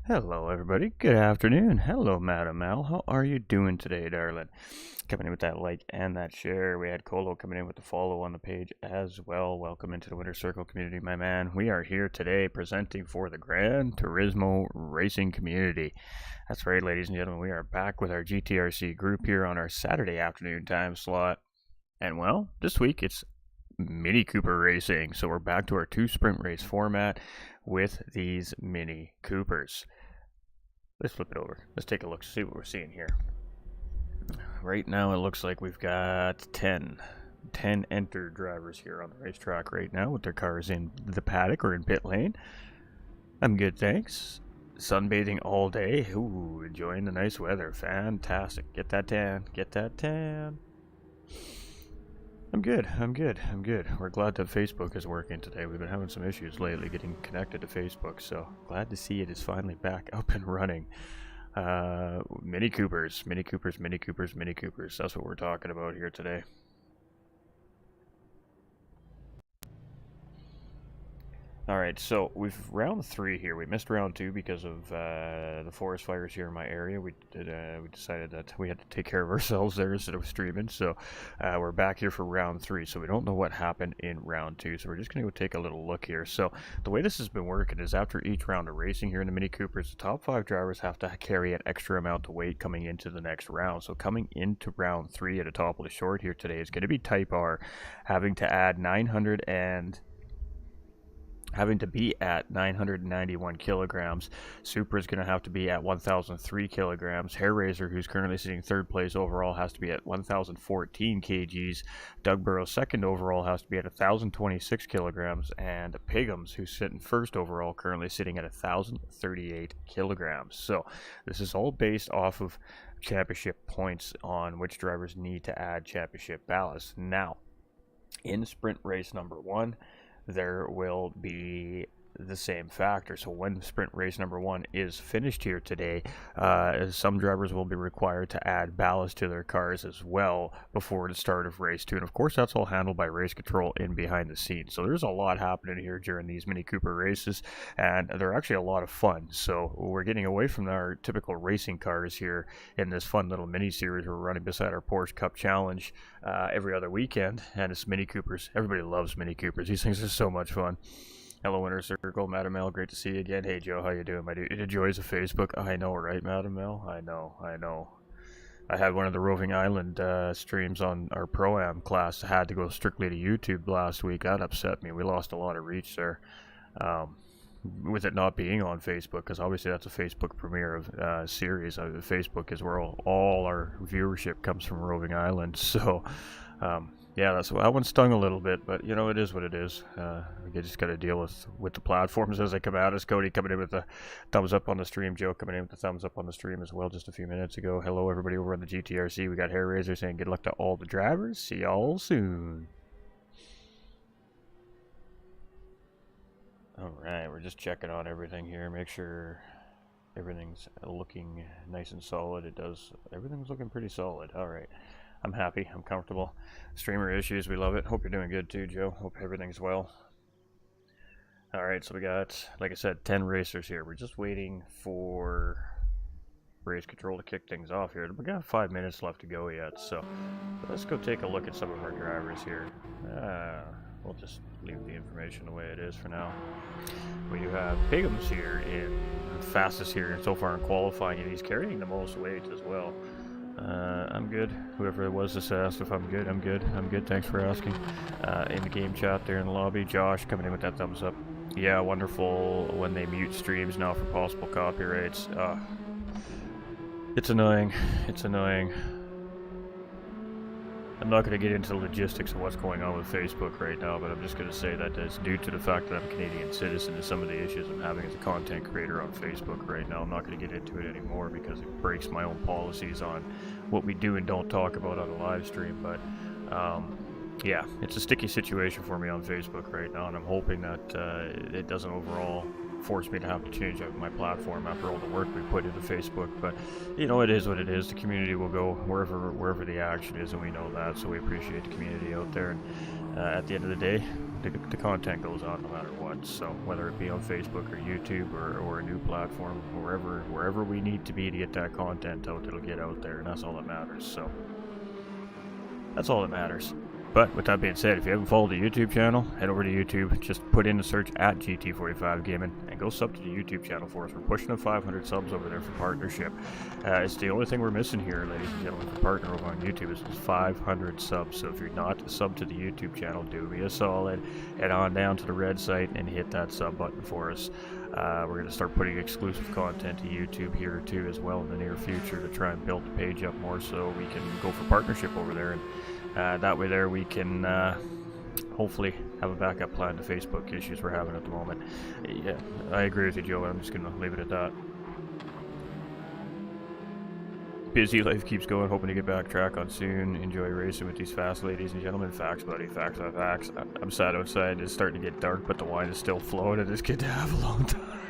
Hello, everybody. Good afternoon. Hello, Madam Al. How are you doing today, darling? Coming in with that like and that share. We had Colo coming in with the follow on the page as well. Welcome into the Winter Circle community, my man. We are here today presenting for the Gran Turismo racing community. That's right, ladies and gentlemen. We are back with our GTRC group here on our Saturday afternoon time slot. And well, this week it's Mini Cooper racing. So we're back to our 2 sprint race format with these Mini Coopers. Let's flip it over. Let's take a look, see what we're seeing here. Right now it looks like we've got 10 entered drivers here on the racetrack right now with their cars in the paddock or in pit lane. I'm good, thanks. Sunbathing all day. Ooh, enjoying the nice weather. Fantastic. Get that tan. Get that tan. I'm good. We're glad that Facebook is working today. We've been having some issues lately getting connected to Facebook, so glad to see it is finally back up and running. Mini Coopers. That's what we're talking about here today. Alright, so we've round 3 here. We missed round 2 because of the forest fires here in my area. We decided that we had to take care of ourselves there instead of streaming. So we're back here for round 3. So we don't know what happened in round 2. So we're just going to go take a little look here. So the way this has been working is after each round of racing here in the Mini Coopers, the top 5 drivers have to carry an extra amount of weight coming into the next round. So coming into round 3 at the top of the short here today is going to be Type R, having to add 991 kilograms. Super is going to have to be at 1,003 kilograms. Hair Razor, who's currently sitting 3rd place overall, has to be at 1,014 kgs. Doug Burrow, 2nd overall, has to be at 1,026 kilograms. And Pigums, who's sitting 1st overall, currently sitting at 1,038 kilograms. So this is all based off of championship points on which drivers need to add championship ballast. Now, in sprint race number 1, there will be the same factor. So when sprint race number 1 is finished here today, some drivers will be required to add ballast to their cars as well before the start of race 2. And of course, that's all handled by race control in behind the scenes. So there's a lot happening here during these Mini Cooper races, and they're actually a lot of fun. So we're getting away from our typical racing cars here in this fun little mini series we're running beside our Porsche Cup Challenge every other weekend, and it's Mini Coopers. Everybody loves Mini Coopers. These things are so much fun. Hello, Winter Circle. Madam L, great to see you again. Hey, Joe, how you doing, my dude? The joys of Facebook. I know, right, Madam L? I know. I had one of the Roving Island streams on our Pro-Am class. Had to go strictly to YouTube last week. That upset me. We lost a lot of reach there. With it not being on Facebook, because obviously that's a Facebook premiere of series. Facebook is where all our viewership comes from, Roving Island. So, yeah, that one stung a little bit, but you know, it is what it is. We just got to deal with the platforms as they come at us. Cody coming in with the thumbs up on the stream. Joe coming in with the thumbs up on the stream as well just a few minutes ago. Hello, everybody over on the GTRC. We got Hair Razor saying good luck to all the drivers. See y'all soon. Alright, we're just checking on everything here. Make sure everything's looking nice and solid. Everything's looking pretty solid. Alright. I'm happy. I'm comfortable. Streamer issues, we love it. Hope you're doing good too, Joe. Hope everything's well. Alright, so we got, like I said, 10 racers here. We're just waiting for race control to kick things off here. We got 5 minutes left to go yet, so let's go take a look at some of our drivers here. We'll just leave the information the way it is for now. We do have Pigums here in fastest here so far in qualifying, and he's carrying the most weight as well. I'm good. Whoever it was just asked if I'm good. I'm good. Thanks for asking. In the game chat there in the lobby, Josh coming in with that thumbs up. Yeah, wonderful when they mute streams now for possible copyrights. It's annoying. I'm not going to get into the logistics of what's going on with Facebook right now, but I'm just going to say that it's due to the fact that I'm a Canadian citizen and some of the issues I'm having as a content creator on Facebook right now. I'm not going to get into it anymore because it breaks my own policies on what we do and don't talk about on a live stream. But yeah, it's a sticky situation for me on Facebook right now, and I'm hoping that it doesn't overall forced me to have to change out my platform after all the work we put into Facebook. But you know, it is what it is. The community will go wherever the action is, and we know that. So we appreciate the community out there. And at the end of the day, the content goes on no matter what. So whether it be on Facebook or YouTube or a new platform, wherever we need to be to get that content out, it'll get out there, and that's all that matters. So that's all that matters. But with that being said, if you haven't followed the YouTube channel, head over to YouTube. Just put in the search at GT45 Gaming and go sub to the YouTube channel for us. We're pushing to 500 subs over there for partnership. It's the only thing we're missing here, ladies and gentlemen, for partner over on YouTube is 500 subs. So if you're not a sub to the YouTube channel, do me a solid. Head on down to the red site and hit that sub button for us. We're going to start putting exclusive content to YouTube here too as well in the near future to try and build the page up more so we can go for partnership over there. And that way there we can hopefully have a backup plan to Facebook issues we're having at the moment. Yeah, I agree with you, Joe. I'm just going to leave it at that. Busy life keeps going, hoping to get back track on soon. Enjoy racing with these fast ladies and gentlemen. Facts, buddy. Facts on facts. I'm sad outside. It's starting to get dark, but the wine is still flowing. It is good to have a long time.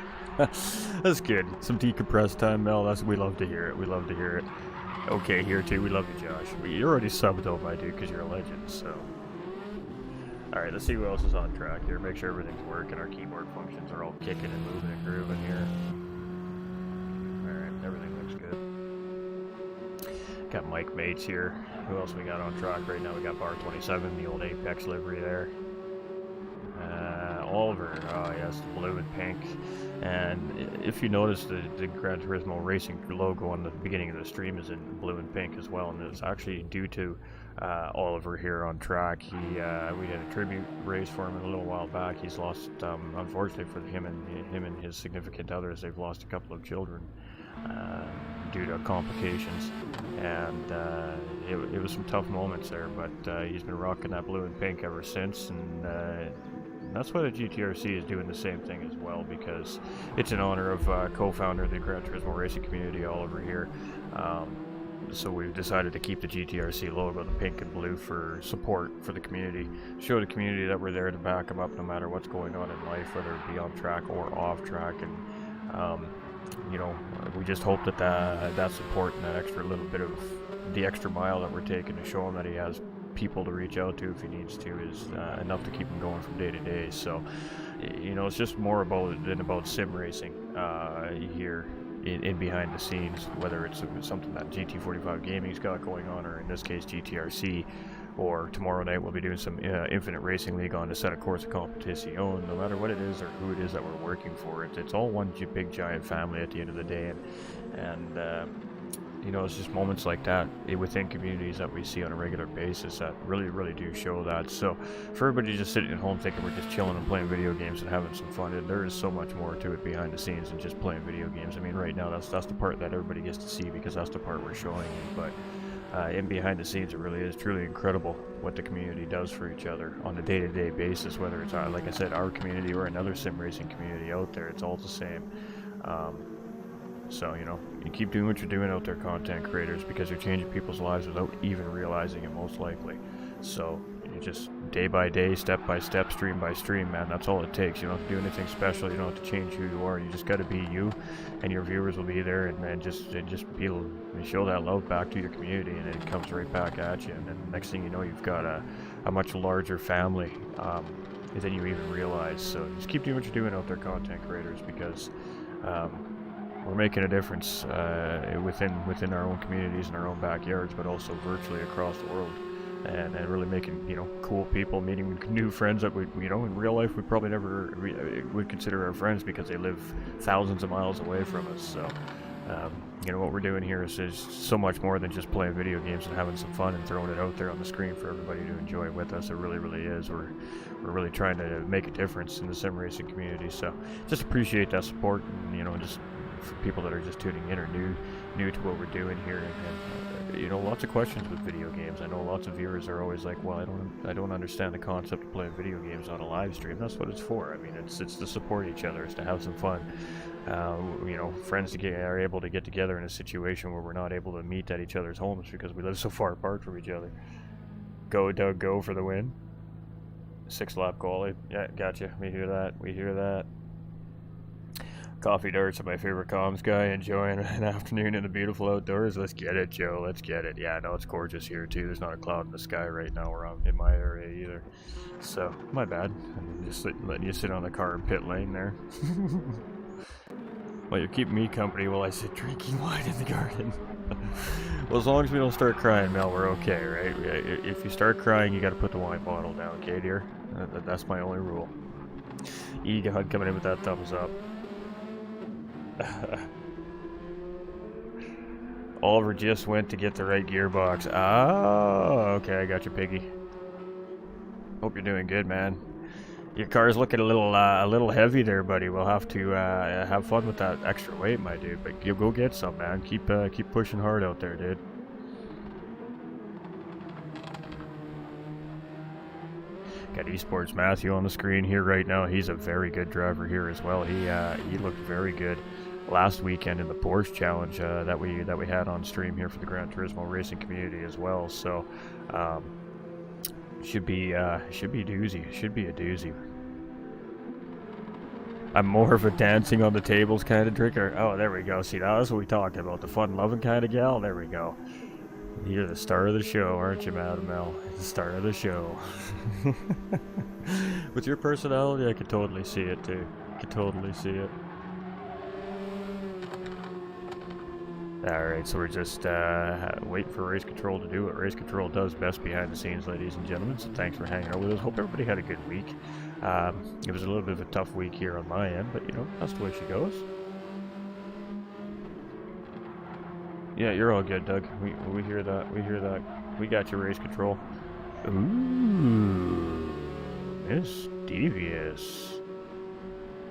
That's good. Some decompressed time, Mel. We love to hear it. We love to hear it. Okay, here too. We love you, Josh. You're already subbed though, my dude, because you're a legend, so. Alright, let's see who else is on track here. Make sure everything's working. Our keyboard functions are all kicking and moving and grooving here. Alright, everything looks good. Got Mike Mates here. Who else we got on track right now? We got Bar 27, the old Apex livery there. Oliver, oh yes, the blue and pink. And if you notice, the Gran Turismo Racing logo on the beginning of the stream is in blue and pink as well, and it's actually due to Oliver here on track. We had a tribute race for him a little while back. He's lost, unfortunately for him and his significant others, they've lost a couple of children due to complications, and it was some tough moments there, but he's been rocking that blue and pink ever since, and that's why the GTRC is doing the same thing as well, because it's in honor of co-founder of the Gran Turismo Racing community, Oliver here. So we've decided to keep the GTRC logo, the pink and blue, for support for the community. Show the community that we're there to back them up no matter what's going on in life, whether it be on track or off track. And you know, we just hope that that support and that extra little bit of the extra mile that we're taking to show him that he has people to reach out to if he needs to is enough to keep him going from day to day. So, you know, it's just more about sim racing here in behind the scenes, whether it's something that GT45 Gaming's got going on, or in this case GTRC, or tomorrow night we'll be doing some Infinite Racing League on to set a course of competition. No matter what it is or who it is that we're working for, it's all one big giant family at the end of the day, and you know, it's just moments like that within communities that we see on a regular basis that really do show that. So for everybody just sitting at home thinking we're just chilling and playing video games and having some fun, there is so much more to it behind the scenes than just playing video games. I mean, right now that's the part that everybody gets to see because that's the part we're showing you, but in behind the scenes it really is truly incredible what the community does for each other on a day-to-day basis, whether it's like I said, our community or another sim racing community out there. It's all the same. So, you know, you keep doing what you're doing out there, content creators, because you're changing people's lives without even realizing it, most likely. So, you just day by day, step by step, stream by stream, man, that's all it takes. You don't have to do anything special. You don't have to change who you are. You just got to be you, and your viewers will be there, and just be able to show that love back to your community, and it comes right back at you. And then next thing you know, you've got a much larger family than you even realize. So just keep doing what you're doing out there, content creators, because we're making a difference within our own communities and our own backyards, but also virtually across the world, and really making, you know, cool people, meeting new friends that we, you know, in real life we probably never would consider our friends because they live thousands of miles away from us. So you know, what we're doing here is so much more than just playing video games and having some fun and throwing it out there on the screen for everybody to enjoy with us. It really is. We're really trying to make a difference in the sim racing community. So just appreciate that support, and, you know, just for people that are just tuning in or new to what we're doing here, and you know, lots of questions with video games. I know lots of viewers are always like, well, I don't understand the concept of playing video games on a live stream. That's what it's for. I mean, it's to support each other. It's to have some fun. You know, friends are able to get together in a situation where we're not able to meet at each other's homes because we live so far apart from each other. Go Doug, go for the win. 6-lap goalie. Yeah, gotcha. We hear that. Coffee Darts are my favorite comms guy, enjoying an afternoon in the beautiful outdoors. Let's get it, Joe. Let's get it. Yeah, no, it's gorgeous here too. There's not a cloud in the sky right now where I'm in my area either. So, my bad. I'm just letting you sit on the car in pit lane there. Well, you're keeping me company while I sit drinking wine in the garden. Well, as long as we don't start crying, Mel, we're okay, right? If you start crying, you got to put the wine bottle down, okay, dear? That's my only rule. Egod coming in with that thumbs up. Oliver just went to get the right gearbox. Oh, okay, I got you, Piggy. Hope you're doing good, man. Your car's looking a little heavy there, buddy. We'll have to have fun with that extra weight, my dude. But you go get some, man. Keep pushing hard out there, dude. Got Esports Matthew on the screen here right now. He's a very good driver here as well. He looked very good last weekend in the Porsche Challenge that we had on stream here for the Gran Turismo racing community as well. So should be doozy. Should be a doozy. I'm more of a dancing on the tables kind of drinker. Oh, there we go. See, that's what we talked about. The fun-loving kind of gal. There we go. You're the star of the show, aren't you, Madam L? The star of the show. With your personality, I could totally see it, too. I could totally see it. Alright, so we're just waiting for Race Control to do what Race Control does best behind the scenes, ladies and gentlemen. So thanks for hanging out with us. Hope everybody had a good week. It was a little bit of a tough week here on my end, but you know, that's the way she goes. Yeah, you're all good, Doug. We hear that. We hear that. We got your Race Control. Ooh, Miss Devious.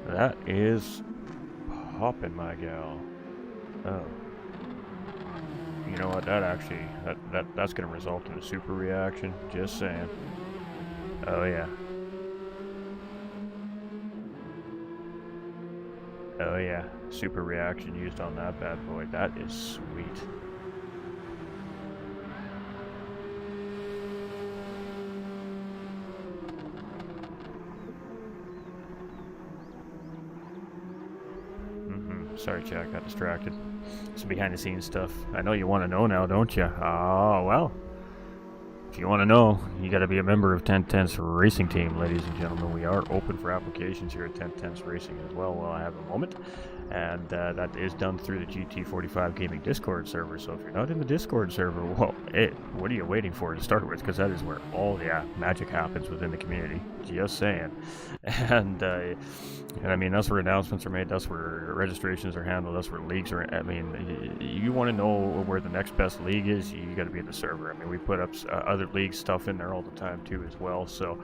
That is poppin', my gal. Oh. You know what? That actually, that's gonna result in a super reaction. Just saying. Oh yeah. Oh yeah. Super reaction used on that bad boy. That is sweet. Sorry, chat, got distracted. Some behind the scenes stuff. I know you want to know now, don't you? Oh, well. If you want to know, you got to be a member of 1010's racing team, ladies and gentlemen. We are open for applications here at 1010's Racing as well while I have a moment. And that is done through the GT45 Gaming Discord server. So if you're not in the Discord server, well, what are you waiting for to start with? Because that is where all the magic happens within the community. Just saying. And I mean, that's where announcements are made. That's where registrations are handled. That's where leagues are. I mean, you want to know where the next best league is, you got to be in the server. I mean, we put up other league stuff in there all the time too as well. So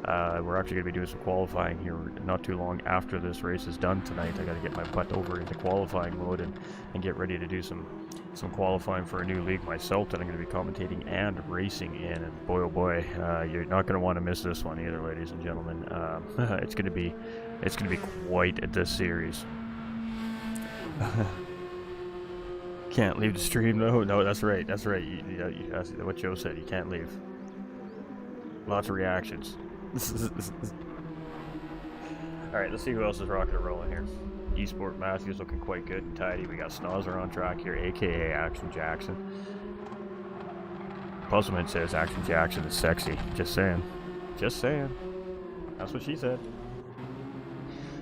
we're actually going to be doing some qualifying here not too long after this race is done tonight. I got to get my butt over into qualifying mode and get ready to do some qualifying for a new league myself that I'm going to be commentating and racing in. And boy, oh boy, you're not going to want to miss this one either, ladies and gentlemen. It's going to be quite this series. Can't leave the stream. No, that's right. That's what Joe said. You can't leave. Lots of reactions. All right, let's see who else is rocking and rolling here. Esport Matthew's looking quite good and tidy. We got Snozzer on track here, aka Action Jackson. Puzzleman says Action Jackson is sexy. Just saying. Just saying. That's what she said.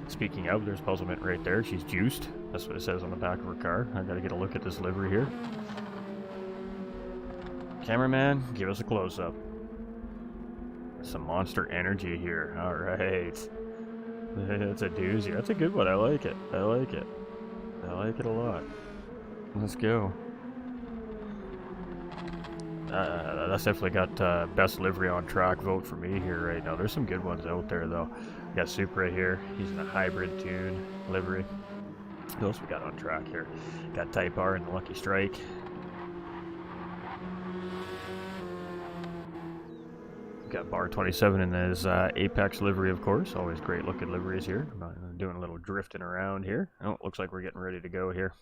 Speaking of, there's Puzzlement right there. She's juiced. That's what it says on the back of her car. I gotta get a look at this livery here. Cameraman, give us a close-up. Some monster energy here. Alright. That's a doozy. That's a good one. I like it. I like it. I like it a lot. Let's go. That's definitely got best livery on track vote for me here right now. There's some good ones out there though. We got Supra here. He's in a hybrid tune livery. Who else we got on track here? Got Type R and the Lucky Strike. Got Bar 27 in his Apex livery, of course. Always great looking liveries here. I'm doing a little drifting around here. Oh, looks like we're getting ready to go here.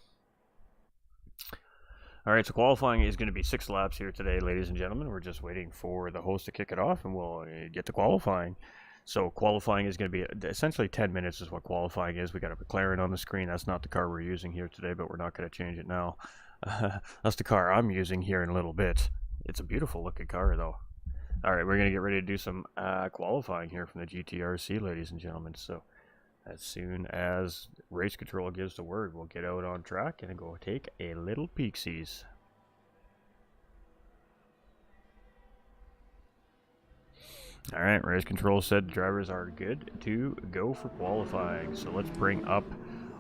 All right, so qualifying is going to be 6 laps here today, ladies and gentlemen. We're just waiting for the host to kick it off, and we'll get to qualifying. So qualifying is going to be essentially 10 minutes is what qualifying is. We got a McLaren on the screen. That's not the car we're using here today, but we're not going to change it now. That's the car I'm using here in a little bit. It's a beautiful looking car though. All right, we're going to get ready to do some qualifying here from the GTRC, ladies and gentlemen. So as soon as race control gives the word, we'll get out on track and go take a little peek-sees. All right, race control said the drivers are good to go for qualifying. So let's bring up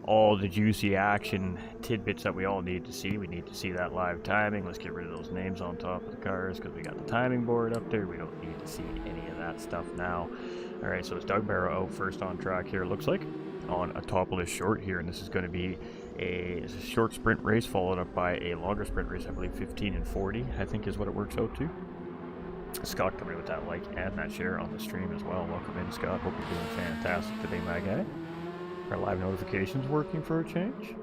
all the juicy action tidbits that we all need to see. We need to see that live timing. Let's get rid of those names on top of the cars because we got the timing board up there. We don't need to see any of that stuff now. All right, so it's Doug Barrow out first on track here, it looks like, on a top of this short here, and this is going to be a short sprint race followed up by a longer sprint race. I believe 15 and 40, I think, is what it works out to. Scott coming in with that like and that share on the stream as well. Welcome in, Scott. Hope you're doing fantastic today, my guy. Our live notifications working for a change.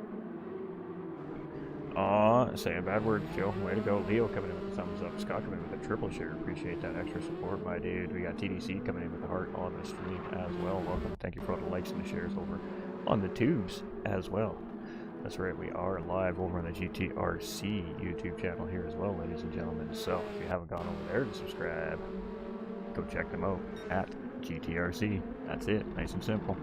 Saying bad words, Joe. Way to go. Leo coming in with a thumbs up. Scott coming in with a triple share. Appreciate that extra support, my dude. We got TDC coming in with the heart on the stream as well. Welcome. Thank you for all the likes and the shares over on the tubes as well. That's right, we are live over on the GTRC YouTube channel here as well, ladies and gentlemen. So if you haven't gone over there to subscribe, go check them out at GTRC. That's it, nice and simple.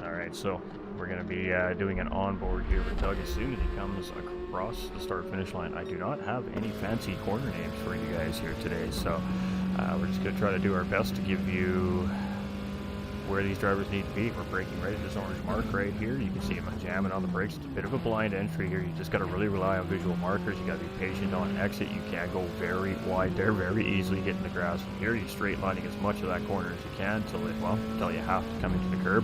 Alright, so we're going to be doing an onboard here with Doug as soon as he comes across the start-finish line. I do not have any fancy corner names for you guys here today, so we're just going to try to do our best to give you where these drivers need to be. We're braking right at this orange mark right here. You can see him jamming on the brakes. It's a bit of a blind entry here. You just got to really rely on visual markers. You got to be patient on exit. You can't go very wide there, very easily get in the grass. And here you're straight lining as much of that corner as you can until you have to come into the curb.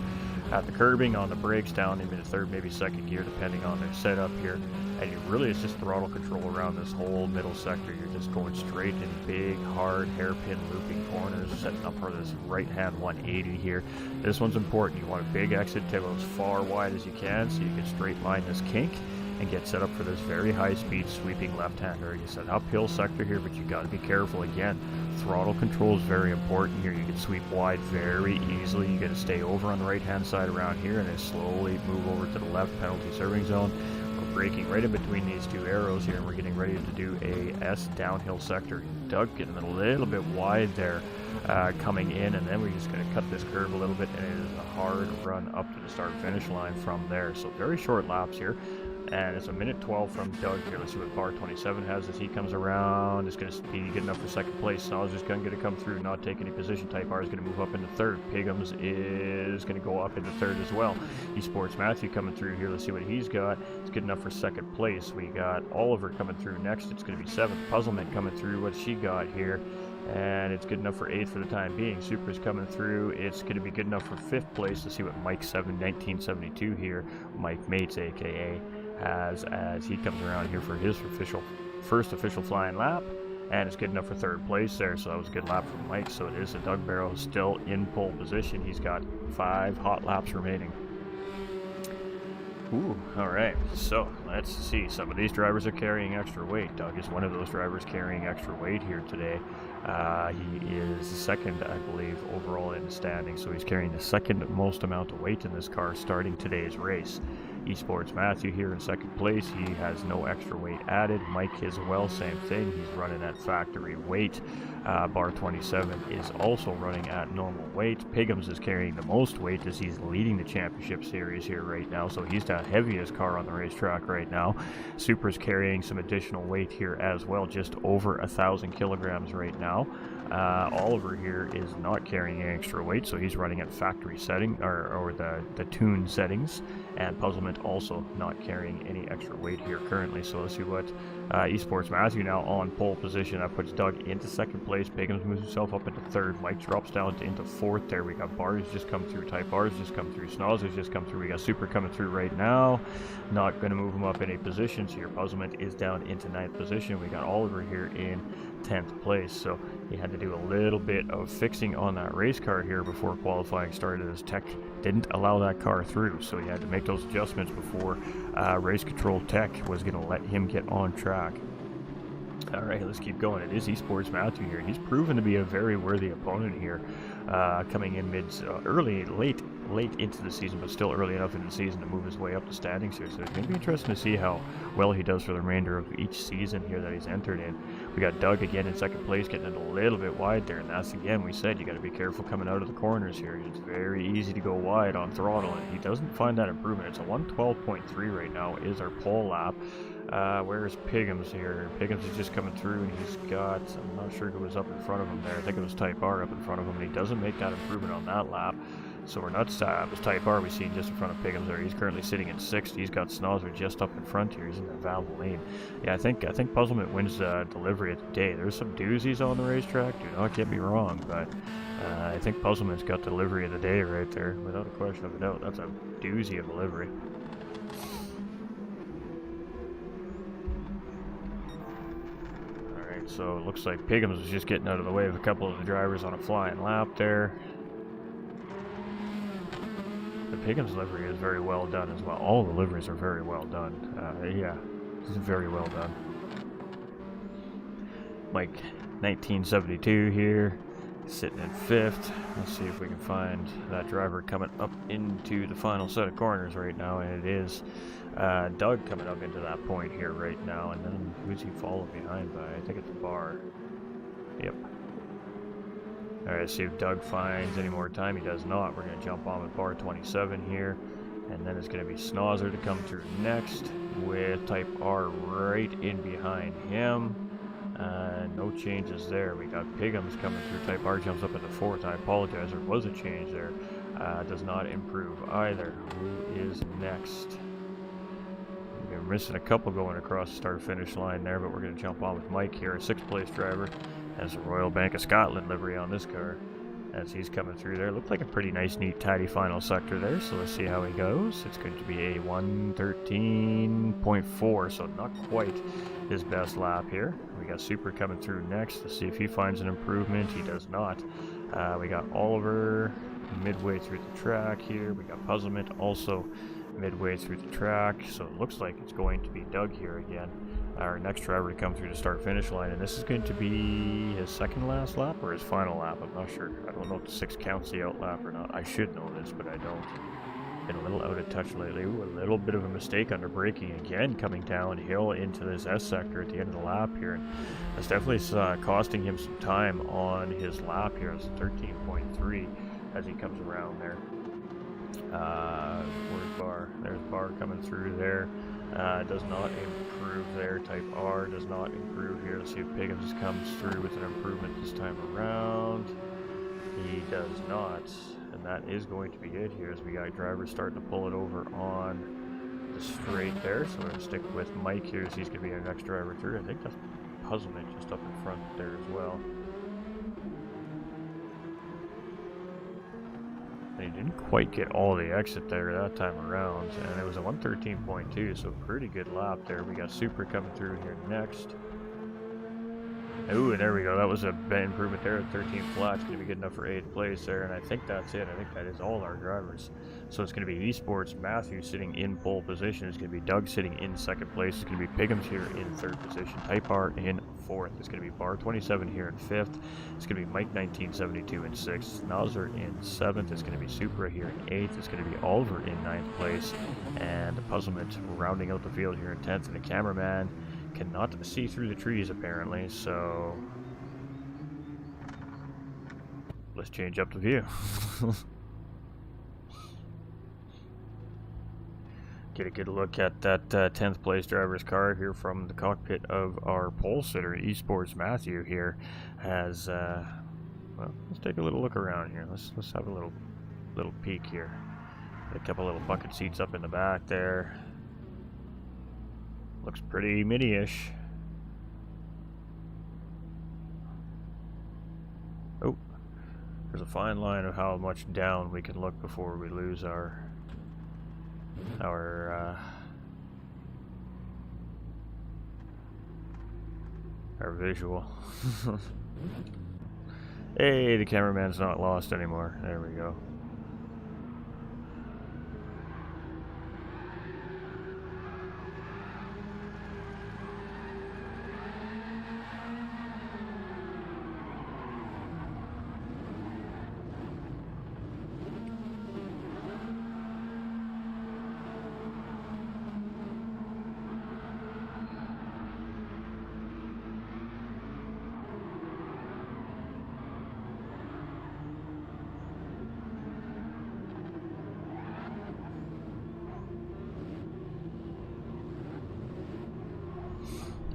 At the curbing, on the brakes, down into third, maybe second gear, depending on their setup here. And it's just throttle control around this whole middle sector. You're just going straight in big, hard, hairpin looping corners, setting up for this right-hand 180 here. This one's important. You want a big exit to go as far wide as you can so you can straight line this kink and get set up for this very high-speed sweeping left-hander. It's an uphill sector here, but you got to be careful again. Throttle control is very important here. You can sweep wide very easily. You got to stay over on the right-hand side around here and then slowly move over to the left penalty serving zone. We're braking right in between these two arrows here, and we're getting ready to do a S downhill sector. Doug getting a little bit wide there coming in, and then we're just going to cut this curve a little bit, and it is a hard run up to the start-finish line from there. So very short laps here. And it's a minute 12 from Doug here. Let's see what bar 27 has as he comes around. It's going to be good enough for second place. Snow's just going to come through, not take any position. Type R is going to move up into third. Pigums is going to go up into third as well. Esports Matthew coming through here. Let's see what he's got. It's good enough for second place. We got Oliver coming through next. It's going to be seventh. Puzzlement coming through. What's she got here? And it's good enough for 8th for the time being. Super's coming through. It's going to be good enough for 5th place. Let's see what Mike 1972 here, Mike Mates, aka, has as he comes around here for his first official flying lap. And it's good enough for 3rd place there, so that was a good lap from Mike. So it is a Doug Barrow still in pole position. He's got 5 hot laps remaining. Ooh, all right, so let's see. Some of these drivers are carrying extra weight. Doug is one of those drivers carrying extra weight here today. He is second, I believe, overall in the standings, so he's carrying the second most amount of weight in this car starting today's race. Esports Matthew here in second place. He has no extra weight added. Mike as well, same thing. He's running at factory weight. Bar 27 is also running at normal weight. Pigums is carrying the most weight as he's leading the championship series here right now, so he's the heaviest car on the racetrack right now. Super's carrying some additional weight here as well, just over 1,000 kilograms right now. Oliver here is not carrying any extra weight, so he's running at factory setting or the tune settings. And Puzzlement also not carrying any extra weight here currently. So let's see what Esports Matthew now on pole position. That puts Doug into second place. Pigums moves himself up into third. Mike drops down into fourth there. We got Bars just come through. Type Bars just come through. Snoz has just come through. We got Super coming through right now. Not going to move him up any positions here. Puzzlement is down into 9th position. We got Oliver here in 10th place. So he had to do a little bit of fixing on that race car here before qualifying started, as tech didn't allow that car through. So he had to make those adjustments before race control tech was going to let him get on track. All right, let's keep going. It is Esports Matthew here. He's proven to be a very worthy opponent here, coming in late into the season, but still early enough in the season to move his way up the standings here. So it's going to be interesting to see how well he does for the remainder of each season here that he's entered in. We got Doug again in second place, getting it a little bit wide there, and that's again, we said you got to be careful coming out of the corners here. It's very easy to go wide on throttle, and he doesn't find that improvement. It's a 112.3 right now is our pole lap. Where's Piggums here? Piggums is just coming through, and he's got, I'm not sure who was up in front of him there. I think it was Type R up in front of him, and he doesn't make that improvement on that lap. So we're not, it was Type R we seen just in front of Piggums there. He's currently sitting in 6th. He's got Snozzer just up in front here. He's in the Valve lane. Yeah, I think Puzzlement wins delivery of the day. There's some doozies on the racetrack, do not get me wrong, but I think Puzzlement's got delivery of the day right there, without a question of a doubt. That's a doozy of delivery. So it looks like Piggums was just getting out of the way of a couple of the drivers on a flying lap there. The Piggums livery is very well done as well. All the liveries are very well done. Yeah, this is very well done. Mike 1972 here, sitting in 5th. Let's see if we can find that driver coming up into the final set of corners right now, and it is Doug coming up into that point here right now, and then who's he followed behind by? I think it's Bar. Yep. Alright, see if Doug finds any more time. He does not. We're going to jump on with Bar 27 here, and then it's going to be Snozzer to come through next with Type R right in behind him. No changes there. We got Piggums coming through. Type R jumps up into 4th. I apologize, there was a change there. Does not improve either. Who is next? We're missing a couple going across the start-finish line there, but we're going to jump on with Mike here, a 6th place driver. Has a Royal Bank of Scotland livery on this car as he's coming through there. Looked like a pretty nice, neat, tidy final sector there, so let's see how he goes. It's going to be a 113.4, so not quite his best lap here. We got Super coming through next. Let's see if he finds an improvement. He does not. We got Oliver midway through the track here. We got Puzzlement also midway through the track, so it looks like it's going to be Doug here again, our next driver to come through the start-finish line, and this is going to be his second last lap or his final lap. I'm not sure. I don't know if the 6 counts the out lap or not. I should know this, but I don't. Been a little out of touch lately. Ooh, a little bit of a mistake under braking again, coming downhill into this S sector at the end of the lap here, and that's definitely costing him some time on his lap here. It's 13.3 as he comes around there. Where's Bar? There's Bar coming through there. Does not improve there. Type R does not improve here. Let's see if Piggums comes through with an improvement this time around. He does not. And that is going to be it here as we got drivers starting to pull it over on the straight there. So we're going to stick with Mike here as he's going to be our next driver through. I think that's Puzzlement just up in front there as well. He didn't quite get all the exit there that time around, and it was a 113.2, so pretty good lap there. We got Super coming through here next. Ooh, and there we go. That was a improvement there at 13 flat. It's going to be good enough for 8th place there, and I think that's it. I think that is all our drivers. So it's going to be Esports Matthew sitting in pole position. It's going to be Doug sitting in 2nd place. It's going to be Piggums here in 3rd position. Type R in 4th. It's going to be Bar 27 here in 5th. It's going to be Mike 1972 in 6th. Snozzer in 7th. It's going to be Supra here in 8th. It's going to be Oliver in 9th place. And Puzzlement rounding out the field here in 10th. And the cameraman cannot see through the trees apparently, so let's change up the view. Get a good look at that 10th place driver's car here from the cockpit of our pole sitter. Esports Matthew here has well, let's take a little look around here. Let's have a little peek here. Get a couple little bucket seats up in the back there. Looks pretty mini-ish. Oh, there's a fine line of how much down we can look before we lose our visual. Hey, the cameraman's not lost anymore. There we go.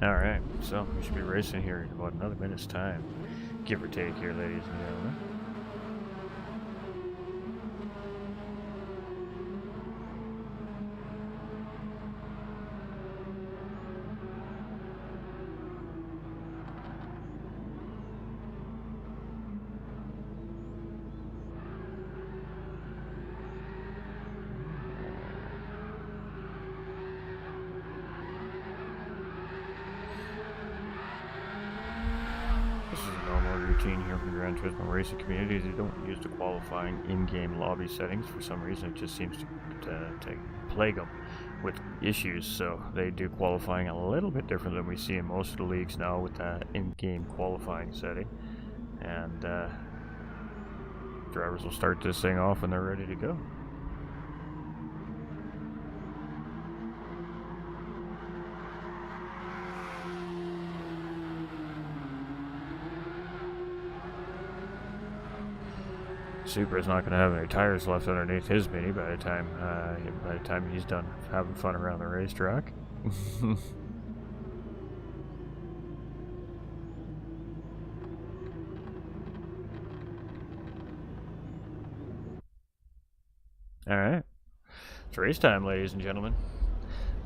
Alright, so we should be racing here in about another minute's time, give or take here, ladies and gentlemen. This is a normal routine here from the Gran Turismo racing community. They don't use the qualifying in-game lobby settings. For some reason, it just seems to plague them with issues. So they do qualifying a little bit different than we see in most of the leagues now with that in-game qualifying setting. And drivers will start this thing off when they're ready to go. Super is not going to have any tires left underneath his Mini by the time he's done having fun around the racetrack. All right, it's race time, ladies and gentlemen.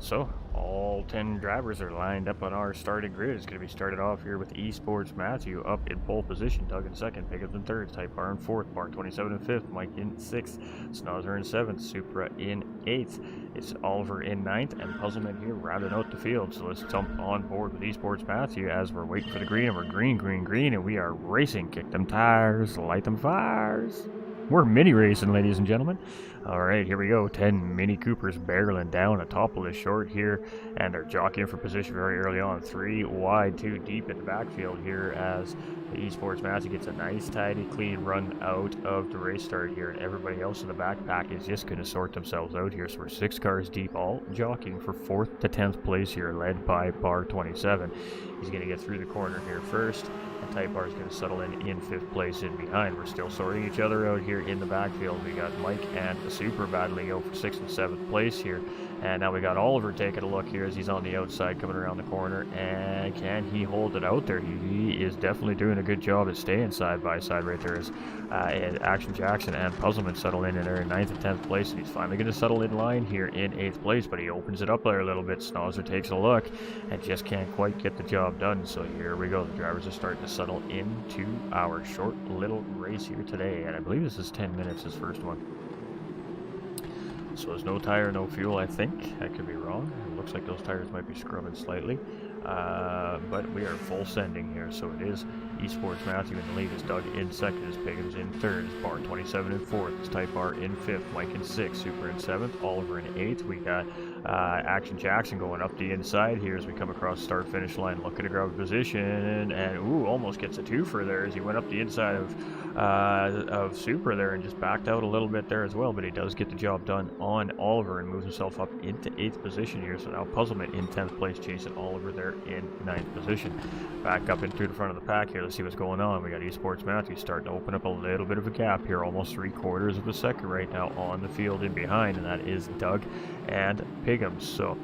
So, all 10 drivers are lined up on our starting grid. It's going to be started off here with Esports Matthew up in pole position, Doug in second, Pickup in third, Type R in fourth, Bar 27 in fifth, Mike in sixth, Snozzer in seventh, Supra in eighth. It's Oliver in ninth, and Puzzleman here rounding out the field. So let's jump on board with Esports Matthew as we're waiting for the green, and we're green, and we are racing. Kick them tires, light them fires. We're mini racing, ladies and gentlemen. All right, here we go. 10 Mini Coopers barreling down atop of the short here, and they're jockeying for position very early on. 3 wide, 2 deep in the backfield here as the Esports Matthew gets a nice, tidy, clean run out of the race start here, and everybody else in the backpack is just going to sort themselves out here. So we're 6 cars deep, all jockeying for 4th to 10th place here, led by Bar 27. He's going to get through the corner here first, and Type R is going to settle in 5th place in behind. We're still sorting each other out here in the backfield. We got Mike and the Super battling out for 6th and 7th place here. And now we got Oliver taking a look here as he's on the outside coming around the corner. And can he hold it out there? He is definitely doing a good job at staying side by side right there as Action Jackson and Puzzleman settle in there in 9th and 10th place. And he's finally going to settle in line here in 8th place, but he opens it up there a little bit. Snozzer takes a look and just can't quite get the job done. So here we go. The drivers are starting to settle into our short little race here today. And I believe this is 10 minutes, this first one. So there's no tire, no fuel, I think. I could be wrong. It looks like those tires might be scrubbing slightly. But we are full sending here, so it is Esports Matthew in the lead. Is Doug in second, is Piggins in third, is Bar 27 in fourth, is Type R in fifth, Mike in sixth, Super in seventh, Oliver in eighth. We got Action Jackson going up the inside here as we come across the start-finish line, looking to grab a position, and ooh, almost gets a twofer there as he went up the inside of Super there and just backed out a little bit there as well, but he does get the job done on Oliver and moves himself up into 8th position here. So now Puzzleman in 10th place, chasing Oliver there in 9th position. Back up and through the front of the pack here. Let's see what's going on. We got Esports Matthew starting to open up a little bit of a gap here, almost 3/4 of a second right now on the field in behind, and that is Doug and Piggums. So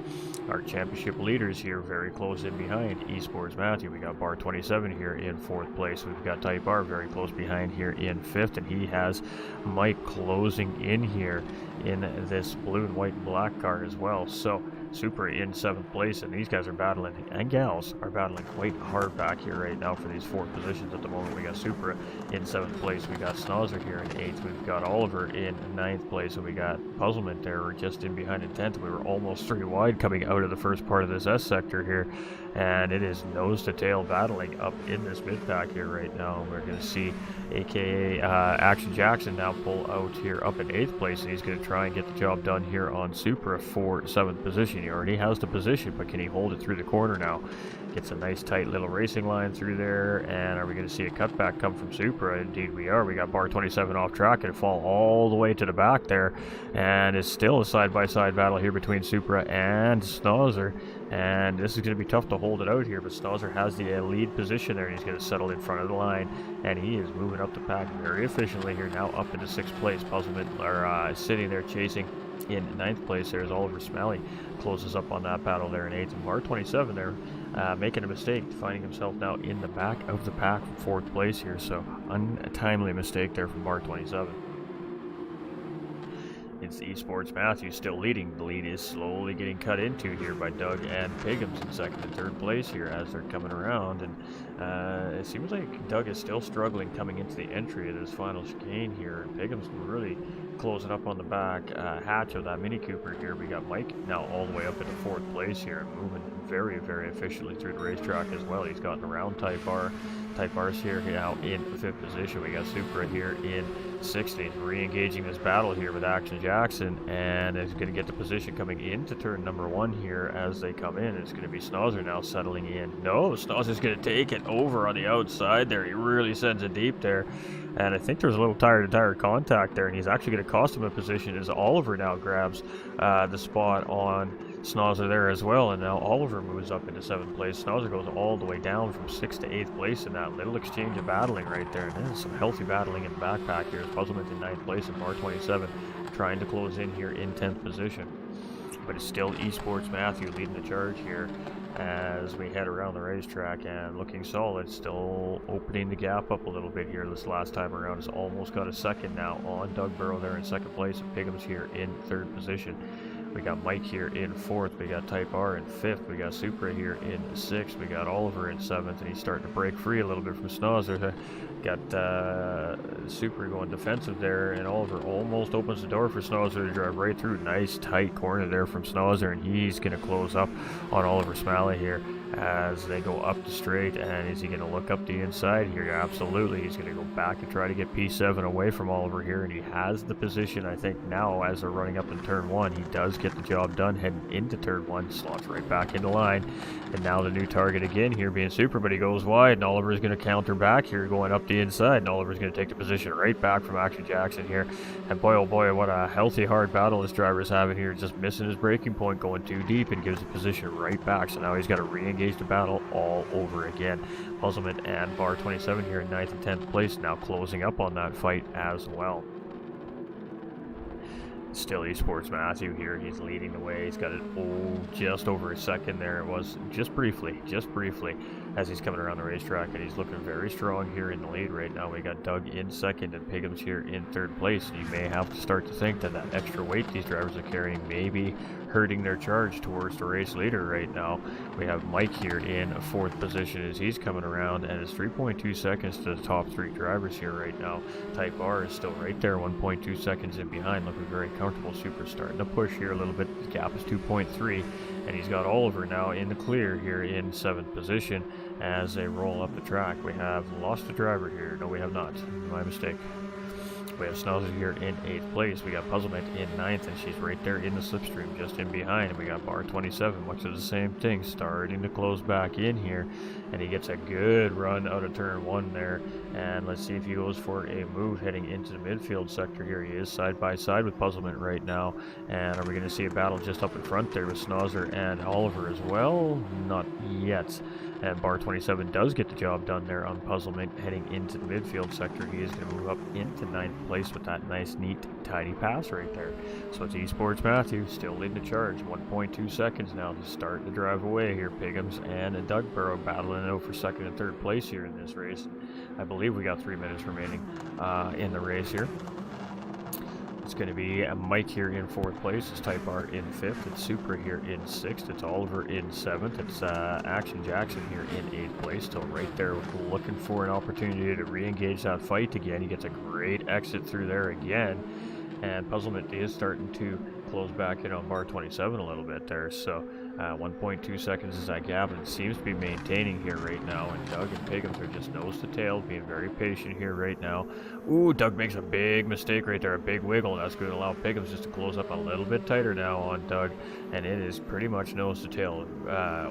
our championship leaders here very close in behind Esports Matthew. We got Bar 27 here in 4th place. We've got Type R very close behind here in 5th, and he has Mike closing in here in this blue and white and black car as well. So Super in 7th place, and these guys are battling, and gals are battling quite hard back here right now for these 4th positions at the moment. We got Super in 7th place, we got Snozzer here in 8th, we've got Oliver in 9th place, and we got Puzzlement there just in behind in 10th. We were almost 3 wide coming out of the first part of this S sector here, and it is nose to tail battling up in this mid pack here right now. We're going to see aka Action Jackson now pull out here up in 8th place, and he's going to try and get the job done here on Supra for 7th position. He already has the position, but can he hold it through the corner now? Gets a nice tight little racing line through there, and are we going to see a cutback come from Supra? Indeed we are. We got Bar 27 off track and fall all the way to the back there, and it's still a side-by-side battle here between Supra and Snozzer, and this is going to be tough to hold it out here, but Snozzer has the lead position there, and he's going to settle in front of the line, and he is moving up the pack very efficiently here now up into 6th place. Puzzlement are sitting there chasing in 9th place. There's Oliver Smalley closes up on that battle there in 8th, and Bar 27 there making a mistake, finding himself now in the back of the pack from 4th place here. So untimely mistake there from bar 27. It's Esports Matthew still leading. The lead is slowly getting cut into here by Doug and Piggums in 2nd and 3rd place here as they're coming around. And it seems like Doug is still struggling coming into the entry of this final chicane here. And Piggums really closing up on the back hatch of that Mini Cooper here. We got Mike now all the way up into 4th place here and moving very, very efficiently through the racetrack as well. He's gotten around Type R. Type R's here now in 5th position. We got Supra here in 6th. He's re-engaging this battle here with Action Jackson, and is going to get the position coming into turn number 1 here as they come in. It's going to be Snozzer now settling in. No, Snozzer's going to take it over on the outside there. He really sends it deep there, and I think there's a little tire-to-tire contact there, and he's actually going to cost him a position as Oliver now grabs the spot on Snozzer there as well, and now Oliver moves up into 7th place. Snozzer goes all the way down from 6th to 8th place in that little exchange of battling right there, and there's some healthy battling in the backpack here. Puzzlement in 9th place and bar 27 trying to close in here in 10th position. But it's still Esports Matthew leading the charge here as we head around the racetrack, and looking solid, still opening the gap up a little bit here this last time around. Has almost got a second now on Doug Burrow there in 2nd place, and Piggums here in 3rd position. We got Mike here in 4th, we got Type R in 5th, we got Supra here in 6th, we got Oliver in 7th, and he's starting to break free a little bit from Snozzer. Got Supra going defensive there, and Oliver almost opens the door for Snozzer to drive right through. Nice tight corner there from Snozzer, and he's going to close up on Oliver Smalley here as they go up the straight. And is he going to look up the inside here? Absolutely. He's going to go back and try to get P7 away from Oliver here, and he has the position, I think, now as they're running up in turn 1. He does get the job done heading into turn 1, slots right back into line, and now the new target again here being Supra, but he goes wide, and Oliver is going to counter back here going up the inside, and Oliver's going to take the position right back from Action Jackson here. And boy, oh boy, what a healthy hard battle this driver's having here, just missing his braking point, going too deep, and gives the position right back. So now he's got to re-engage the battle all over again. Puzzlement and bar 27 here in 9th and 10th place, now closing up on that fight as well. Still Esports Matthew here. He's leading the way. He's got it just over a second there. It was just briefly as he's coming around the racetrack, and he's looking very strong here in the lead right now. We got Doug in 2nd and Piggums here in 3rd place, and you may have to start to think that that extra weight these drivers are carrying may be hurting their charge towards the race leader right now. We have Mike here in 4th position as he's coming around, and it's 3.2 seconds to the top 3 drivers here right now. Type R is still right there, 1.2 seconds in behind, looking very comfortable. Super starting to push here a little bit. The gap is 2.3, and he's got Oliver now in the clear here in 7th position as they roll up the track. We have lost a driver here. No, we have not. My mistake. We have Snozzer here in 8th place. We got Puzzlement in 9th, and she's right there in the slipstream, just in behind. And we got bar 27, much of the same thing, starting to close back in here. And he gets a good run out of turn 1 there. And let's see if he goes for a move heading into the midfield sector here. He is side by side with Puzzlement right now. And are we going to see a battle just up in front there with Snozzer and Oliver as well? Not yet. And bar 27 does get the job done there on Puzzlement heading into the midfield sector. He is going to move up into 9th place with that nice, neat, tidy pass right there. So it's Esports Matthew still leading the charge. 1.2 seconds now to start the drive away here. Piggums and Doug Burrow battling it out for 2nd and 3rd place here in this race. I believe we got 3 minutes remaining in the race here. It's going to be Mike here in 4th place. It's Type R in 5th. It's Supra here in 6th. It's Oliver in 7th. It's Action Jackson here in 8th place. Still right there looking for an opportunity to re-engage that fight again. He gets a great exit through there again. And Puzzlement is starting to close back in on bar 27 a little bit there. So 1.2 seconds is that gap, and it seems to be maintaining here right now. And Doug and Piggums are just nose to tail, being very patient here right now. Ooh, Doug makes a big mistake right there, a big wiggle. That's going to allow Piggums just to close up a little bit tighter now on Doug. And it is pretty much nose to tail,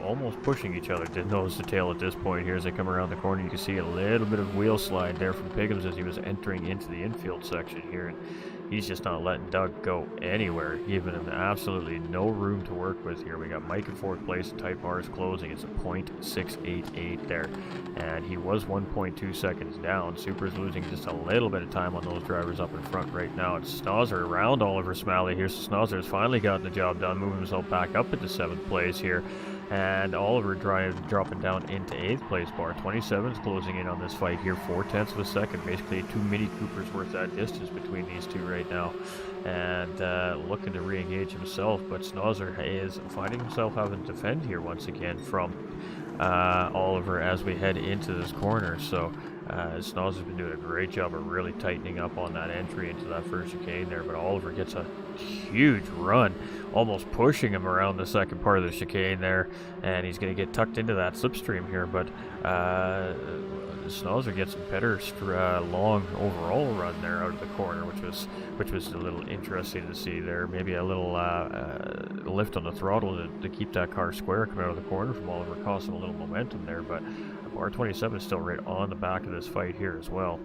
almost pushing each other to nose to tail at this point here as they come around the corner. You can see a little bit of wheel slide there from Piggums as he was entering into the infield section here. And he's just not letting Doug go anywhere, giving him absolutely no room to work with here. We got Mike in 4th place, and Type R is closing. It's a .688 there, and he was 1.2 seconds down. Super's losing just a little bit of time on those drivers up in front right now. It's Snozzer around Oliver Smalley here. So Snozzer has finally gotten the job done, moving himself back up into 7th place here And Oliver dropping down into 8th place. Bar 27's closing in on this fight here, 4/10 of a second. Basically 2 Mini Coopers worth that distance between these two right now. And looking to re-engage himself, but Schnauzer is finding himself having to defend here once again from Oliver as we head into this corner. So Schnauzer's been doing a great job of really tightening up on that entry into that first chicane there, but Oliver gets a huge run, almost pushing him around the second part of the chicane there, and he's going to get tucked into that slipstream here, but Schnauzer gets a better long overall run there out of the corner, which was a little interesting to see there. Maybe a little lift on the throttle to keep that car square coming out of the corner from Oliver, causing a little momentum there, but Bar 27 is still right on the back of this fight here as well.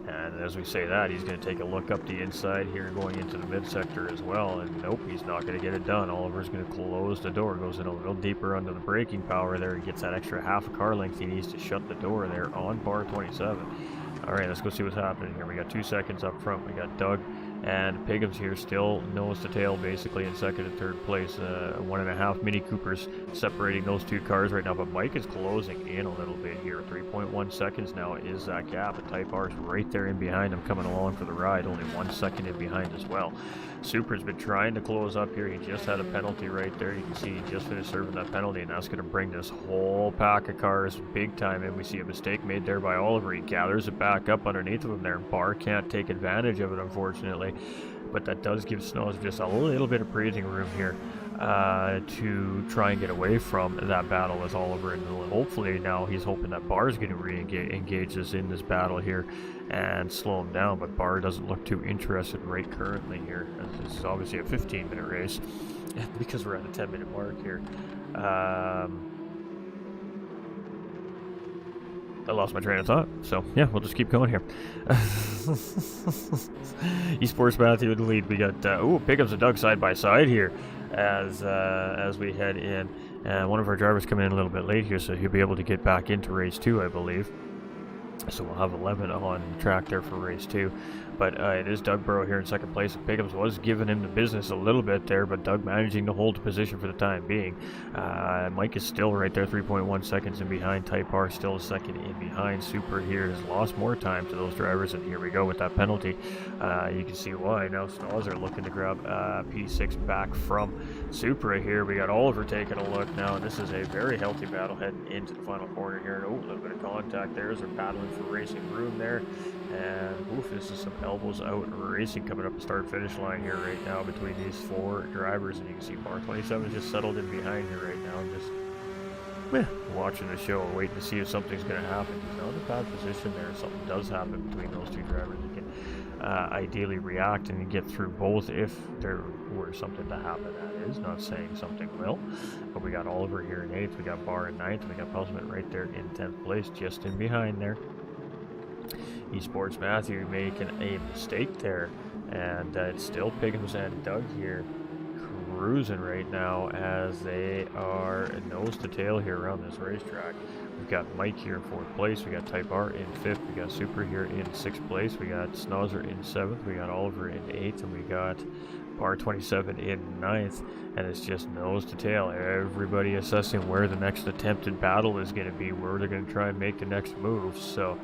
And as we say that, he's going to take a look up the inside here going into the mid-sector as well. And nope, he's not going to get it done. Oliver's going to close the door, goes in a little deeper under the braking power there. He gets that extra half a car length he needs to shut the door there on Bar 27. All right, let's go see what's happening here. We got 2 seconds up front. We got Doug and Piggums here still nose to tail basically in second and third place. 1.5 Mini Coopers separating those two cars right now, but Mike is closing in a little bit here. 3.1 seconds now is that gap, and Type R is right there in behind him coming along for the ride, only 1 second in behind as well. Super's been trying to close up here. He just had a penalty right there. You can see he just finished serving that penalty, and that's going to bring this whole pack of cars big time in. We see a mistake made there by Oliver. He gathers it back up underneath of him there. Barr can't take advantage of it, unfortunately, but that does give Snows just a little bit of breathing room here to try and get away from that battle with Oliver, and hopefully now he's hoping that Barr's going to re-engage us in this battle here and slow him down, but Barr doesn't look too interested right currently here. This is obviously a 15-minute race because we're at the 10-minute mark here. I lost my train of thought, so yeah, we'll just keep going here. Esports Matthew in the lead. We got Pickums and Doug side by side here as we head in, and one of our drivers coming in a little bit late here, so he'll be able to get back into race 2, I believe. So we'll have 11 on track there for race 2. But it is Doug Burrow here in second place. Pickums was giving him the business a little bit there, but Doug managing to hold the position for the time being. Mike is still right there, 3.1 seconds in behind. Type R still a second in behind. Super here has lost more time to those drivers, and here we go with that penalty. You can see why. Now Snows are looking to grab P6 back from Supra here. We got Oliver taking a look now, and this is a very healthy battle heading into the final corner here. Oh, a little bit of contact there as they're battling for racing room there. And oof, this is some elbows out racing coming up the start-finish line here right now between these 4 drivers, and you can see Bar 27 is just settled in behind here right now, just watching the show, waiting to see if something's going to happen. He's not in a bad position there. If something does happen between those 2 drivers, he can ideally react and get through both if there were something to happen. That is not saying something will, but we got Oliver here in 8th, we got Barr in 9th, we got Puzzlement right there in 10th place, just in behind there. Esports Matthew making a mistake there, and it's still Piggums and Doug here cruising right now as they are nose to tail here around this racetrack. We've got Mike here in 4th place, we got Type R in 5th, we got Super here in 6th place, we got Schnauzer in 7th, we got Oliver in 8th, and we got Bar 27 in 9th, and it's just nose to tail. Everybody assessing where the next attempted battle is going to be, where they're going to try and make the next move. So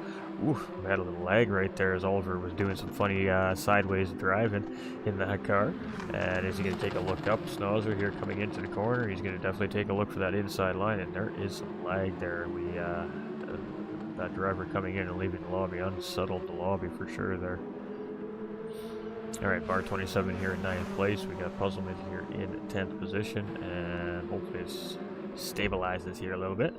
oof, we had a little lag right there as Oliver was doing some funny sideways driving in that car. And is he going to take a look up? Schnauzer here coming into the corner. He's going to definitely take a look for that inside line, and there is some lag there. That driver coming in and leaving the lobby unsettled the lobby for sure there. All right, Bar 27 here in 9th place. We got Puzzlement here in 10th position, and hopefully it stabilizes here a little bit.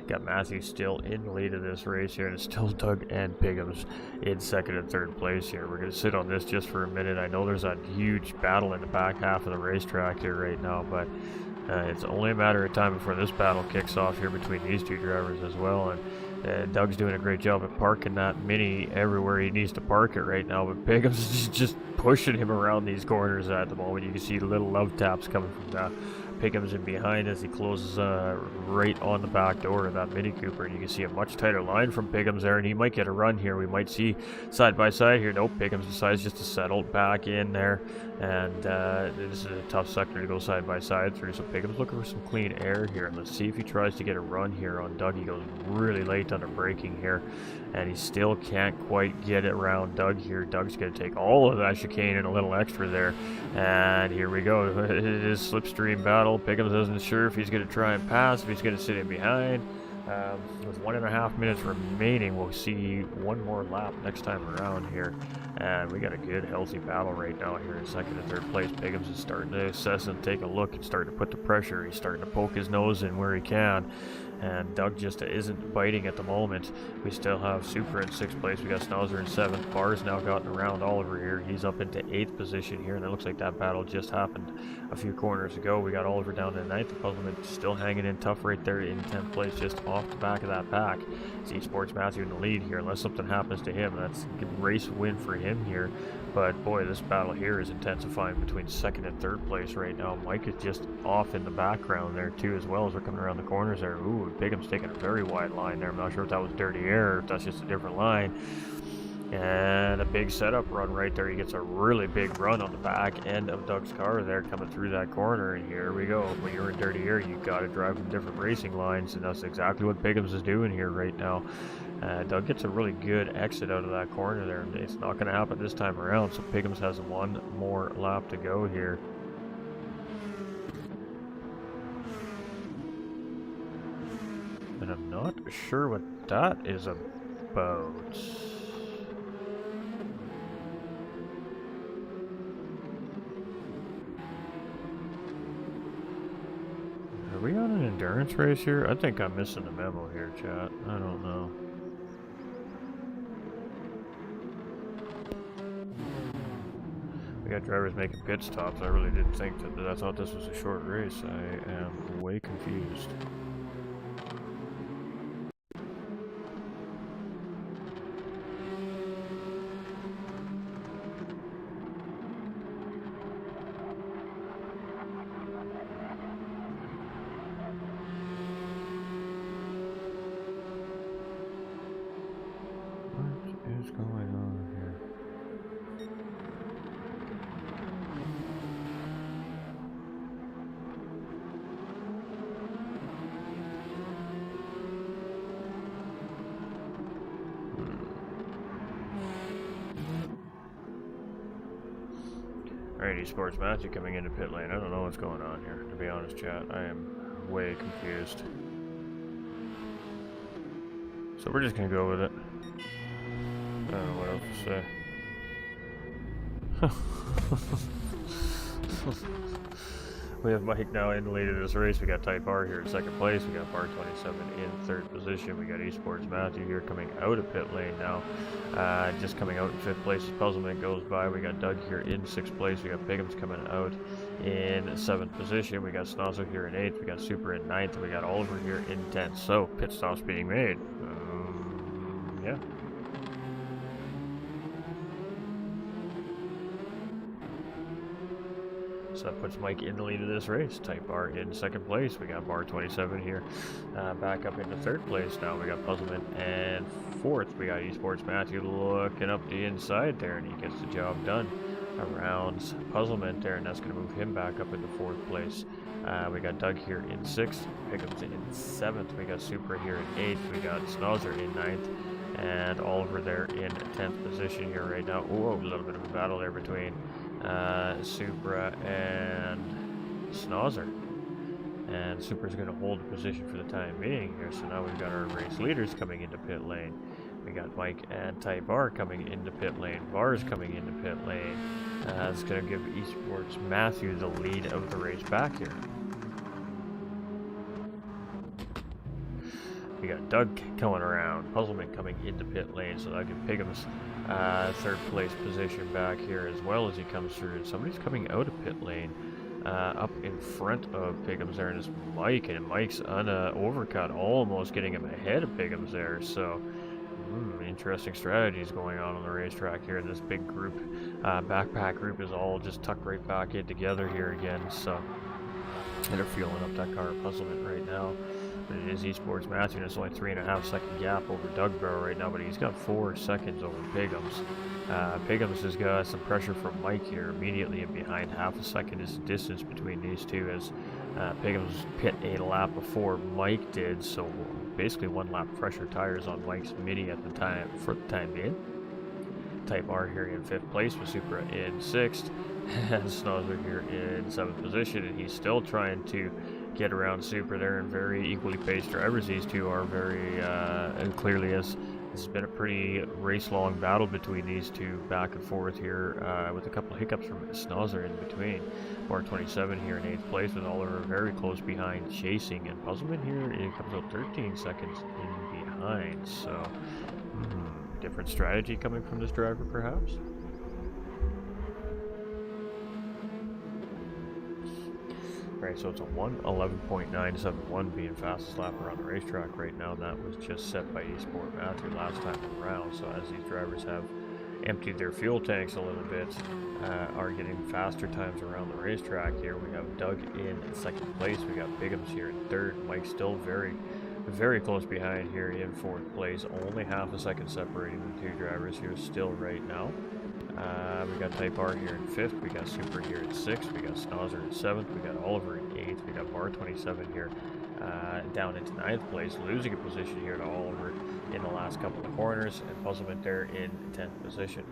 Got Matthew still in the lead of this race here, and it's still Doug and Piggums in 2nd and 3rd place here. We're going to sit on this just for a minute. I know there's a huge battle in the back half of the racetrack here right now, but it's only a matter of time before this battle kicks off here between these 2 drivers as well. And Doug's doing a great job at parking that Mini everywhere he needs to park it right now, but Piggums is just pushing him around these corners at the moment. You can see little love taps coming from Pickham's in behind as he closes right on the back door of that Mini Cooper, and you can see a much tighter line from Pickham's there, and he might get a run here. We might see side by side here. Nope, Pickham's decides just to settle back in there, and this is a tough sector to go side by side through, so Pickham's looking for some clean air here, and let's see if he tries to get a run here on Doug. He goes really late under braking here, and he still can't quite get it around Doug here. Doug's going to take all of that chicane and a little extra there, and here we go. It is slipstream battle. Pickham's isn't sure if he's going to try and pass, if he's going to sit in behind. With 1.5 minutes remaining, we'll see one more lap next time around here, and we got a good healthy battle right now here in second and third place. Pickham's is starting to assess and take a look and starting to put the pressure. He's starting to poke his nose in where he can, and Doug just isn't biting at the moment. We still have Super in 6th place. We got Schnauzer in 7th. Barr's now gotten around Oliver here. He's up into 8th position here, and it looks like that battle just happened a few corners ago. We got Oliver down to 9th. The Puzzlement still hanging in tough right there in 10th place, just off the back of that pack. See Sports Matthew in the lead here. Unless something happens to him, that's a good race win for him here. But boy, this battle here is intensifying between 2nd and 3rd place right now. Mike is just off in the background there too, as well as we're coming around the corners there. Ooh, Pickham's taking a very wide line there. I'm not sure if that was dirty air or if that's just a different line. And a big setup run right there. He gets a really big run on the back end of Doug's car there coming through that corner. And here we go. When you're in dirty air, you got to drive from different racing lines, and that's exactly what Pickham's is doing here right now. Doug gets a really good exit out of that corner there, and it's not going to happen this time around, so Pickham's has one more lap to go here. And I'm not sure what that is about. Are we on an endurance race here? I think I'm missing the memo here, chat. I don't know. We got drivers making pit stops. I really didn't think that. I thought this was a short race. I am way confused. What is going on here? Alrighty, Sports Matthew coming into pit lane. I don't know what's going on here, to be honest, chat. I am way confused. So we're just gonna go with it. I don't know what else to say. We have Mike now in the lead of this race. We got Type R here in 2nd place. We got Bar 27 in 3rd position. We got Esports Matthew here coming out of pit lane now. Just coming out in 5th place as Puzzlement goes by. We got Doug here in 6th place. We got Pickham's coming out in 7th position. We got Schnauzer here in 8th. We got Super in 9th. And we got Oliver here in 10th. So pit stops being made. Yeah. So that puts Mike in the lead of this race. Type R in 2nd place. We got Bar 27 here back up into 3rd place now. We got Puzzlement and 4th. We got Esports Matthew looking up the inside there, and he gets the job done around Puzzlement there, and that's going to move him back up into 4th place. We got Doug here in 6th. Pickham's in 7th. We got Super here in 8th. We got Schnauzer in 9th. And Oliver there in 10th position here right now. Oh, a little bit of a battle there between Supra and Schnauzer. And Supra's going to hold the position for the time being here. So now we've got our race leaders coming into pit lane. We got Mike and Type R coming into pit lane. Bar's coming into pit lane. It's going to give Esports Matthew the lead of the race back here. We got Doug coming around, Puzzlement coming into pit lane, so that'll give Pickham's 3rd place position back here as well as he comes through. And somebody's coming out of pit lane up in front of Pickham's there, and it's Mike, and Mike's on an overcut, almost getting him ahead of Pickham's there. So interesting strategies going on the racetrack here. This big group, backpack group, is all just tucked right back in together here again. So And they're fueling up that car Puzzlement right now. But it is Esports Matthew, and it's only 3.5 second gap over Dugborough right now, but he's got 4 seconds over Piggums. Piggums has got some pressure from Mike here immediately and behind. Half a second is the distance between these two, as Piggums pit a lap before Mike did, so basically 1 lap fresher tires on Mike's Mini at the time for the time being. Type R here in 5th place with Supra in 6th, and Snozzer here in 7th position, and he's still trying to get around Supra there, and very equally paced drivers. These two are very clearly, as this has been a pretty race-long battle between these two, back and forth here, with a couple of hiccups from Snozzer in between. Bar 27 here in 8th place, with Oliver very close behind chasing, and Puzzlement here, it comes out 13 seconds in behind, so different strategy coming from this driver perhaps. Alright, so it's a 1:11.971 being fastest lap around the racetrack right now, and that was just set by Esport Matthew last time around. So as these drivers have emptied their fuel tanks a little bit, are getting faster times around the racetrack here. We have Doug in 2nd place, we got Piggums here in 3rd, Mike still very close behind here in 4th place, only half a second separating the two drivers here still right now. We got Type R here in 5th, we got Super here in 6th, we got Snozzer in 7th, we got Oliver in 8th, we got Bar 27 here down into 9th place, losing a position here to Oliver in the last couple of corners, and Puzzlement there in 10th position.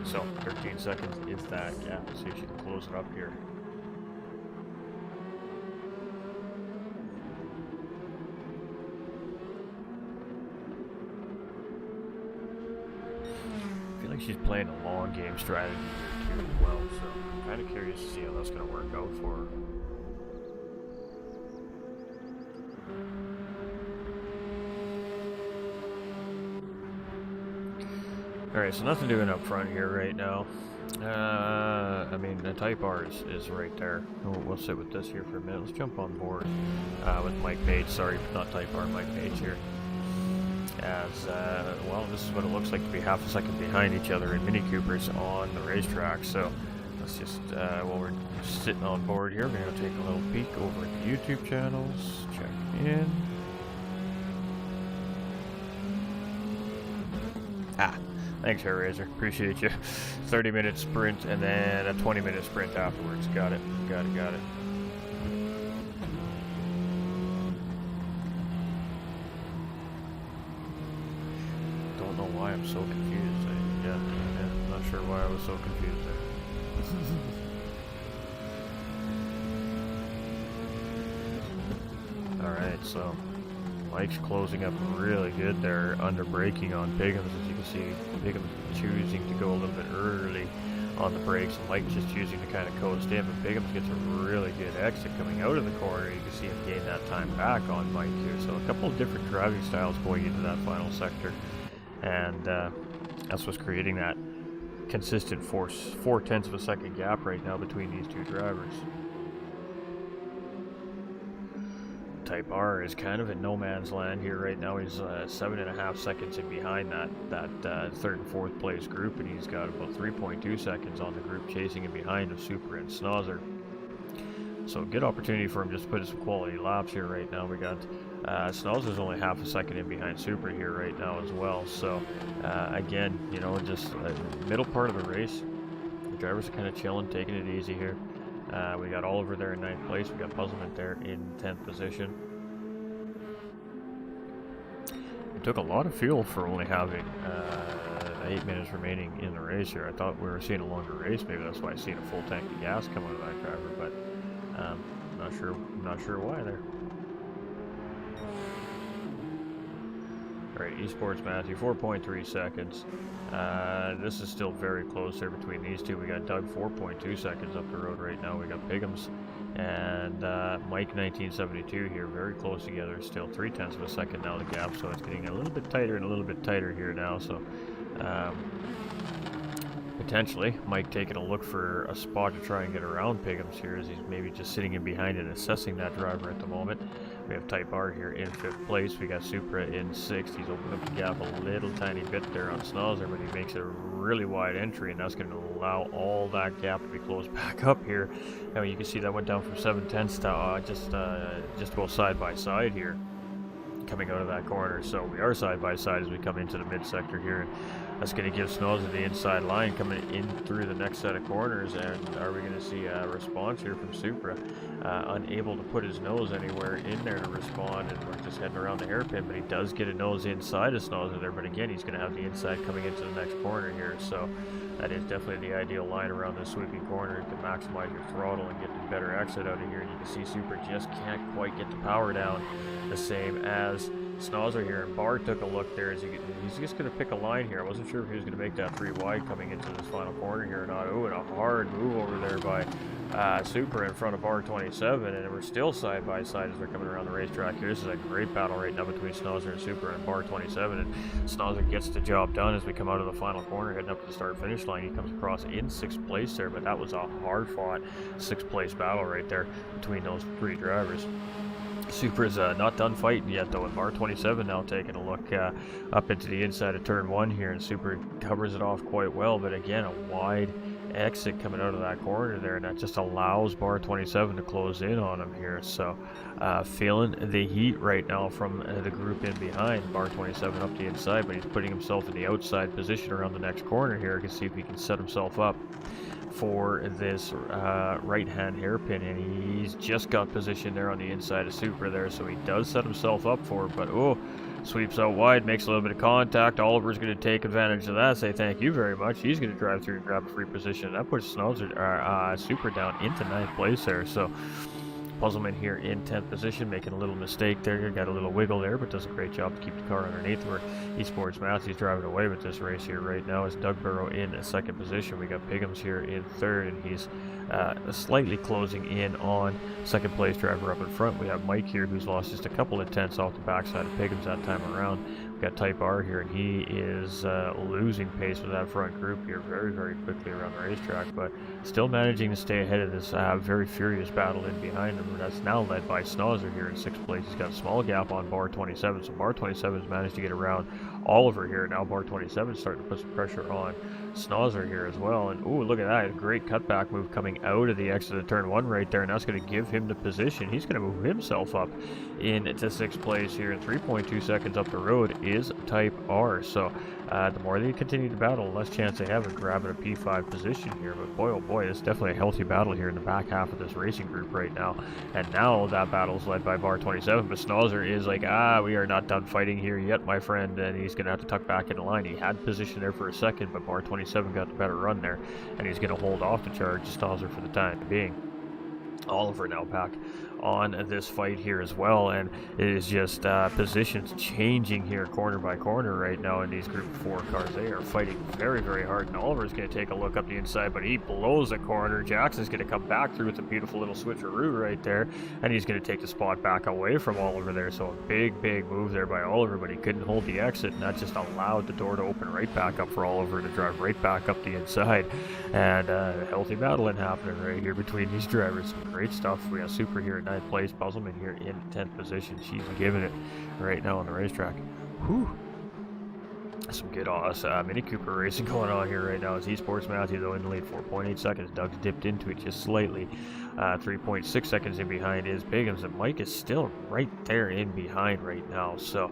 So 13 seconds is that gap, so you should close it up here. She's playing a long game strategy here too as well, so I'm kind of curious to see how that's going to work out for her. Alright, so nothing doing up front here right now. I mean, the Type R is right there. We'll sit with this here for a minute. Let's jump on board with Mike Page. Sorry, not Type R, Mike Page here. As, well, this is what it looks like to be half a second behind each other in Mini Coopers on the racetrack. So let's just, while we're sitting on board here, we're going to take a little peek over at the YouTube channels, check in. Thanks, Hair Razor, appreciate you. 30-minute sprint and then a 20-minute sprint afterwards. Got it. I'm so confused. Yeah, I'm not sure why I was so confused there. Alright, so Mike's closing up really good there, under braking on Piggums. As you can see, Piggums choosing to go a little bit early on the brakes, and Mike just choosing to kind of coast in, but Piggums gets a really good exit coming out of the corner. You can see him gain that time back on Mike here. So a couple of different driving styles going into that final sector. And that's what's creating that consistent 4/10 of a second gap right now between these two drivers. Type R is kind of in no man's land here right now. He's 7.5 seconds in behind that 3rd and 4th place group, and he's got about 3.2 seconds on the group chasing him behind of Super and Snozzer. So good opportunity for him just to put in some quality laps here right now. We got Snozzer's only half a second in behind Super here right now as well. So again, you know, just middle part of the race, the drivers are kind of chilling, taking it easy here. We got Oliver there in 9th place. We got Puzzlement there in 10th position. It took a lot of fuel for only having 8 minutes remaining in the race here. I thought we were seeing a longer race. Maybe that's why I seen a full tank of gas come out of that driver, but not sure why there. Alright, Esports Matthew, 4.3 seconds. This is still very close there between these two. We got Doug 4.2 seconds up the road right now. We got Piggums and Mike 1972 here, very close together. Still 0.3 of a second now the gap, so it's getting a little bit tighter and a little bit tighter here now. So potentially Mike taking a look for a spot to try and get around Piggums here, as he's maybe just sitting in behind and assessing that driver at the moment. We have Type R here in 5th place. We got Supra in 6th. He's opened up the gap a little tiny bit there on Snozzer, but he makes it a really wide entry, and that's going to allow all that gap to be closed back up here. I mean, you can see that went down from 7/10 to just about side by side here, coming out of that corner. So we are side by side as we come into the mid sector here, and that's going to give Snozzer the inside line coming in through the next set of corners. And are we going to see a response here from Supra? Unable to put his nose anywhere in there to respond, and we're just heading around the hairpin, but he does get a nose inside of Snozzer there. But again, he's going to have the inside coming into the next corner here, so that is definitely the ideal line around this sweeping corner to maximize your throttle and get the better exit out of here. And you can see Supra just can't quite get the power down the same as Snozzer here, and Barr took a look there as he's just going to pick a line here. I wasn't sure if he was going to make that 3 wide coming into this final corner here or not. Oh, and a hard move over there by Supra in front of Bar 27, and we're still side by side as they're coming around the racetrack here. This is a great battle right now between Snozzer and Supra and Bar 27, and Snozzer gets the job done as we come out of the final corner heading up to the start finish line. He comes across in 6th place there, but that was a hard fought 6th place battle right there between those 3 drivers. Supra's not done fighting yet though, and Bar 27 now taking a look up into the inside of turn 1 here, and Supra covers it off quite well, but again a wide exit coming out of that corner there, and that just allows Bar 27 to close in on him here. So feeling the heat right now from the group in behind. Bar 27 up the inside, but he's putting himself in the outside position around the next corner here. You can see if he can set himself up for this right-hand hairpin, and he's just got position there on the inside of Supra there, so he does set himself up for it, but oh, sweeps out wide, makes a little bit of contact. Oliver's going to take advantage of that, say thank you very much. He's going to drive through and grab a free position, and that puts Supra down into 9th place there. So Puzzleman here in 10th position, making a little mistake there, got a little wiggle there, but does a great job to keep the car underneath where Esports Matthew's driving away with this race here right now. As Doug Burrow in 2nd position, we got Piggums here in 3rd, and he's slightly closing in on 2nd place driver up in front. We have Mike here, who's lost just a couple of tenths off the backside of Piggums that time around. We got Type R here, and he is losing pace with that front group here very, very quickly around the racetrack, but still managing to stay ahead of this very furious battle in behind him. That's now led by Snozzer here in 6th place. He's got a small gap on Bar 27, so Bar 27 has managed to get around Oliver here. Now Bar 27 is starting to put some pressure on Snozzer here as well. And ooh, look at that, a great cutback move coming out of the exit of turn 1 right there, and that's going to give him the position. He's going to move himself up into 6th place here, and 3.2 seconds up the road is Type R. So the more they continue to battle, the less chance they have of grabbing a P5 position here. But boy, oh boy, it's definitely a healthy battle here in the back half of this racing group right now. And now that battle is led by Bar 27, but Snozzer is like, we are not done fighting here yet, my friend, and he's going to have to tuck back in the line. He had position there for a second, but Bar 27 got the better run there, and he's going to hold off the charge to Snozzer for the time being. Oliver now back on this fight here as well, and it is just positions changing here corner by corner right now in these group 4 cars. They are fighting very, very hard, and Oliver's going to take a look up the inside, but he blows a corner. Jackson's going to come back through with a beautiful little switcheroo right there, and he's going to take the spot back away from Oliver there. So a big, big move there by Oliver, but he couldn't hold the exit, and that just allowed the door to open right back up for Oliver to drive right back up the inside. And a healthy battling happening right here between these drivers. Some great stuff. We got Super here at 9th place, Puzzleman here in 10th position. She's giving it right now on the racetrack. Whew. Some good Mini Cooper racing going on here right now. As Esports Matthew though in the lead, 4.8 seconds. Doug's dipped into it just slightly. 3.6 seconds in behind is Biggums, and Mike is still right there in behind right now. So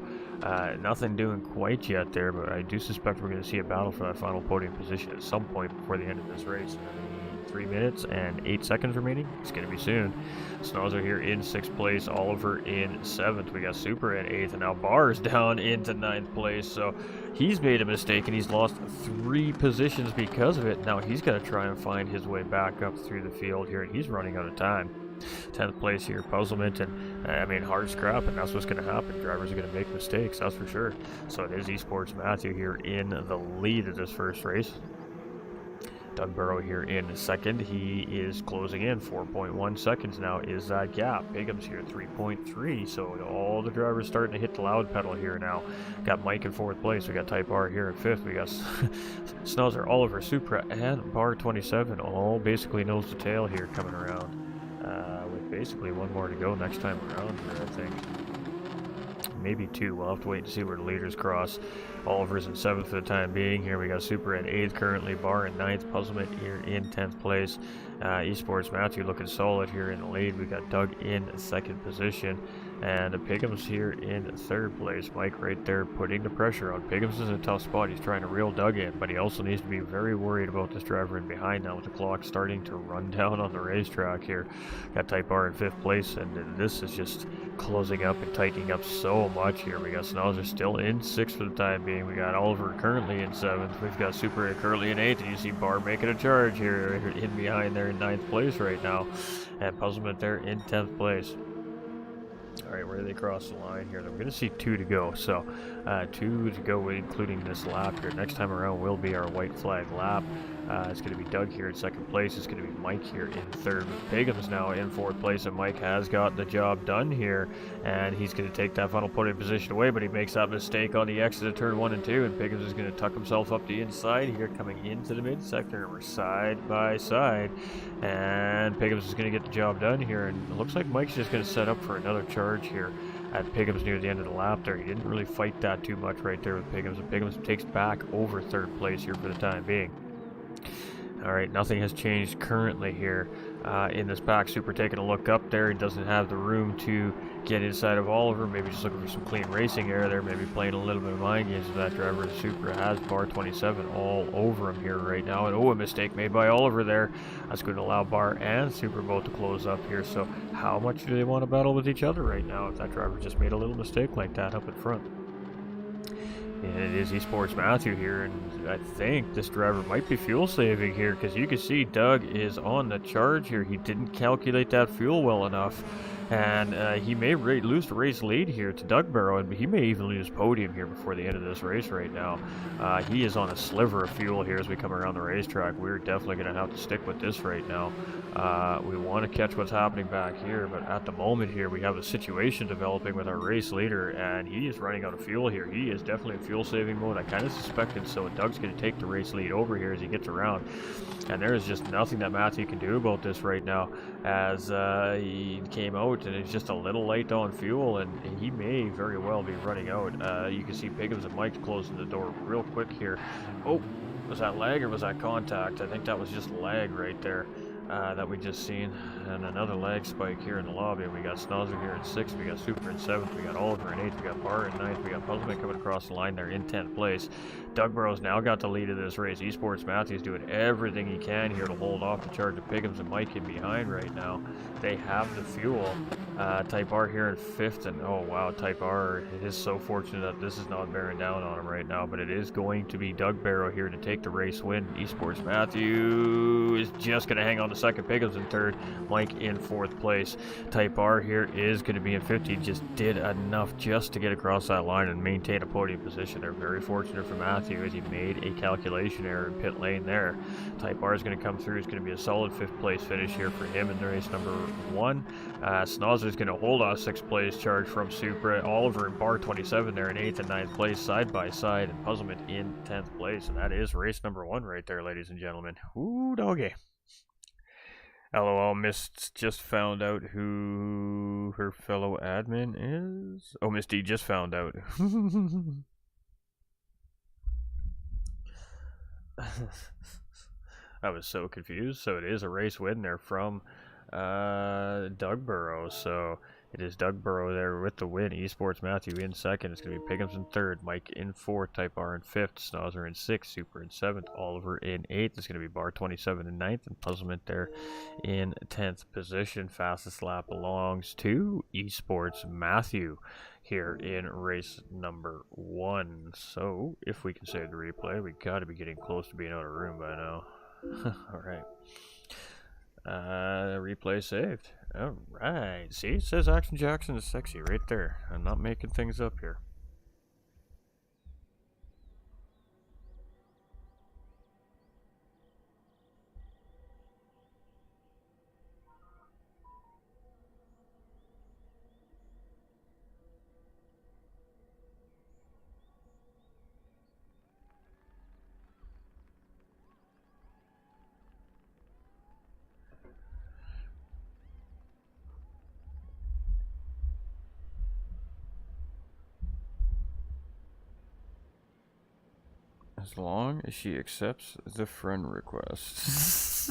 nothing doing quite yet there, but I do suspect we're going to see a battle for that final podium position at some point before the end of this race. 3 minutes and 8 seconds remaining. It's going to be soon. Snozzer here in 6th place, Oliver in 7th. We got Super in 8th, and now Barr's down into 9th place. So he's made a mistake, and he's lost 3 positions because of it. Now he's got to try and find his way back up through the field here, and he's running out of time. 10th place here, Puzzlement, and hard scrap, and that's what's going to happen. Drivers are going to make mistakes, that's for sure. So it is Esports Matthew here in the lead of this first race. Doug Burrow here in 2nd. He is closing in 4.1 seconds now is that gap. Biggums here 3.3. So all the drivers starting to hit the loud pedal here now. Got Mike in 4th place. We got Type R here in 5th. We got Snozzer, Oliver, Supra, and Bar 27 all basically nose to tail here coming around. With basically one more to go next time around here, I think. maybe 2. We'll have to wait and see where the leaders cross. Oliver's in 7th for the time being here. We got Super in 8th currently, Bar in 9th, Puzzlement here in 10th place. Esports Matthew looking solid here in the lead. We got Doug in 2nd position. And Piggums here in 3rd place. Mike right there putting the pressure on. Piggums is in a tough spot. He's trying to reel Doug in, but he also needs to be very worried about this driver in behind now with the clock starting to run down on the racetrack here. Got Type R in 5th place, and this is just closing up and tightening up so much here. We got Snauzer still in 6th for the time being. We got Oliver currently in 7th. We've got Super currently in 8th, and you see Bar making a charge here in behind there in 9th place right now. And Puzzlement there in 10th place. Alright, where do they cross the line here? I'm going to see 2 to go. So, 2 to go, including this lap here. Next time around will be our white flag lap. It's going to be Doug here in 2nd place. It's going to be Mike here in 3rd. Piggums now in 4th place, and Mike has got the job done here. And he's going to take that final podium position away, but he makes that mistake on the exit of turn 1 and 2. And Piggums is going to tuck himself up the inside here, coming into the mid-sector. We're side by side. And Piggums is going to get the job done here. And it looks like Mike's just going to set up for another charge here at Piggums near the end of the lap there. He didn't really fight that too much right there with Piggums. And Piggums takes back over 3rd place here for the time being. Alright, nothing has changed currently here in this pack. Super taking a look up there. He doesn't have the room to get inside of Oliver. Maybe just looking for some clean racing air there. Maybe playing a little bit of mind games with that driver. Super has Bar 27 all over him here right now. And a mistake made by Oliver there. That's going to allow Bar and Super both to close up here. So how much do they want to battle with each other right now if that driver just made a little mistake like that up in front? And it is Esports Matthew here, and I think this driver might be fuel saving here, because you can see Doug is on the charge here. He didn't calculate that fuel well enough, and he may lose the race lead here to Doug Barrow, and he may even lose podium here before the end of this race right now. He is on a sliver of fuel here as we come around the racetrack. We're definitely going to have to stick with this right now. We want to catch what's happening back here, but at the moment here we have a situation developing with our race leader, and he is running out of fuel here. He is definitely in fuel saving mode. I kind of suspected so. Doug's going to take the race lead over here as he gets around, and there is just nothing that Matthew can do about this right now as he came out and it's just a little light on fuel, and he may very well be running out. You can see Piggums and Mike closing the door real quick here. Oh, was that lag or was that contact? I think that was just lag right there. That we just seen, and another lag spike here in the lobby. We got Snauzer here in 6th, we got Super in 7th, we got Oliver in 8th, we got Bar in 9th, we got Puzzlement coming across the line there in 10th place. Doug Burrow's now got the lead of this race. Esports Matthew's doing everything he can here to hold off the charge of Piggums and Mike in behind right now. They have the fuel. Type R here in 5th, and oh wow, Type R, it is so fortunate that this is not bearing down on him right now, but it is going to be Doug Barrow here to take the race win. Esports Matthew is just going to hang on to 2nd, Piggums in 3rd, Mike in 4th place. Type R here is going to be in 5th. He just did enough just to get across that line and maintain a podium position. They're very fortunate for Matthew as he made a calculation error in pit lane there. Type R is going to come through. It's going to be a solid 5th place finish here for him in the race number 1. Snauzer is going to hold on 6th place charge from Supra. Oliver and Bar 27 there in 8th and 9th place side by side, and Puzzlement in 10th place. And that is race number 1 right there, ladies and gentlemen. Ooh, doggy. LOL, Mist just found out who her fellow admin is. Oh, Miss D just found out. I was so confused. So it is a race win there from Doug Burrow. So it is Doug Burrow there with the win. Esports Matthew in 2nd. It's going to be Piggums in 3rd. Mike in 4th. Type R in 5th. Snauzer in 6th. Super in 7th. Oliver in 8th. It's going to be Bar 27 in 9th. And Puzzlement there in 10th position. Fastest lap belongs to Esports Matthew here in race number 1. So if we can save the replay, we got to be getting close to being out of room by now. Alright. Replay saved. Alright. See, it says Action Jackson is sexy right there. I'm not making things up here. As long as she accepts the friend request.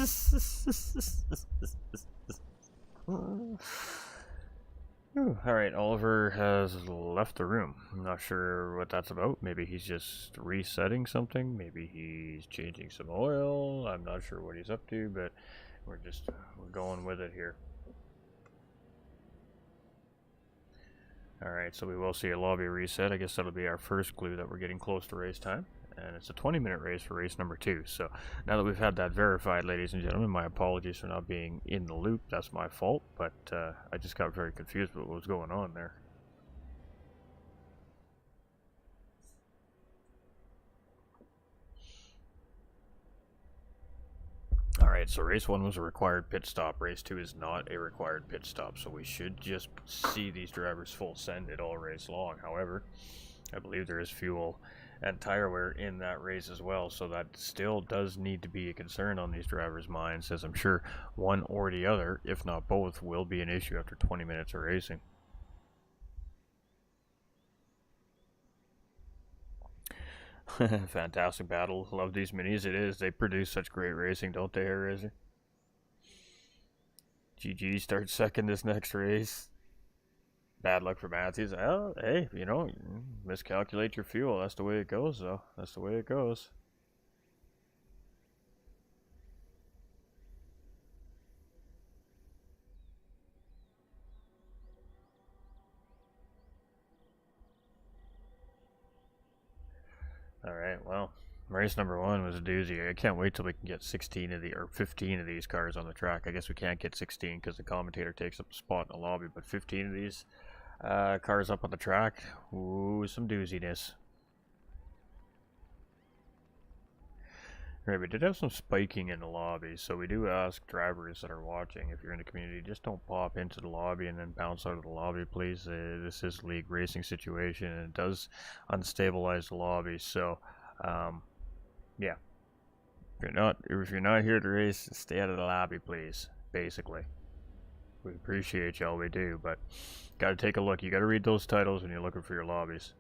Alright, Oliver has left the room. I'm not sure what that's about. Maybe he's just resetting something. Maybe he's changing some oil. I'm not sure what he's up to, but we're going with it here. Alright, so we will see a lobby reset. I guess that'll be our first clue that we're getting close to race time. And it's a 20-minute race for race number 2. So now that we've had that verified, ladies and gentlemen, my apologies for not being in the loop. That's my fault, but I just got very confused with what was going on there. Alright, so race 1 was a required pit stop. Race 2 is not a required pit stop, so we should just see these drivers full send it all race long. However, I believe there is fuel and tire wear in that race as well, so that still does need to be a concern on these drivers' minds, as I'm sure one or the other, if not both, will be an issue after 20 minutes of racing. Fantastic battle. Love these minis. It is. They produce such great racing, don't they, Hairzr? GG starts second this next race. Bad luck for Matthews. Oh, hey, you know, miscalculate your fuel. That's the way it goes, though. That's the way it goes. Alright, well, race number 1 was a doozy. I can't wait till we can get 16 of the, or 15 of these cars on the track. I guess we can't get 16 because the commentator takes up a spot in the lobby, but 15 of these cars up on the track. Ooh, some dooziness. Right, we did have some spiking in the lobby, so we do ask drivers that are watching, if you're in the community, just don't pop into the lobby and then bounce out of the lobby, please. This is league racing situation, and it does unstabilize the lobby, so, yeah. If you're not here to race, stay out of the lobby, please, basically. We appreciate y'all, we do, but gotta take a look. You gotta read those titles when you're looking for your lobbies.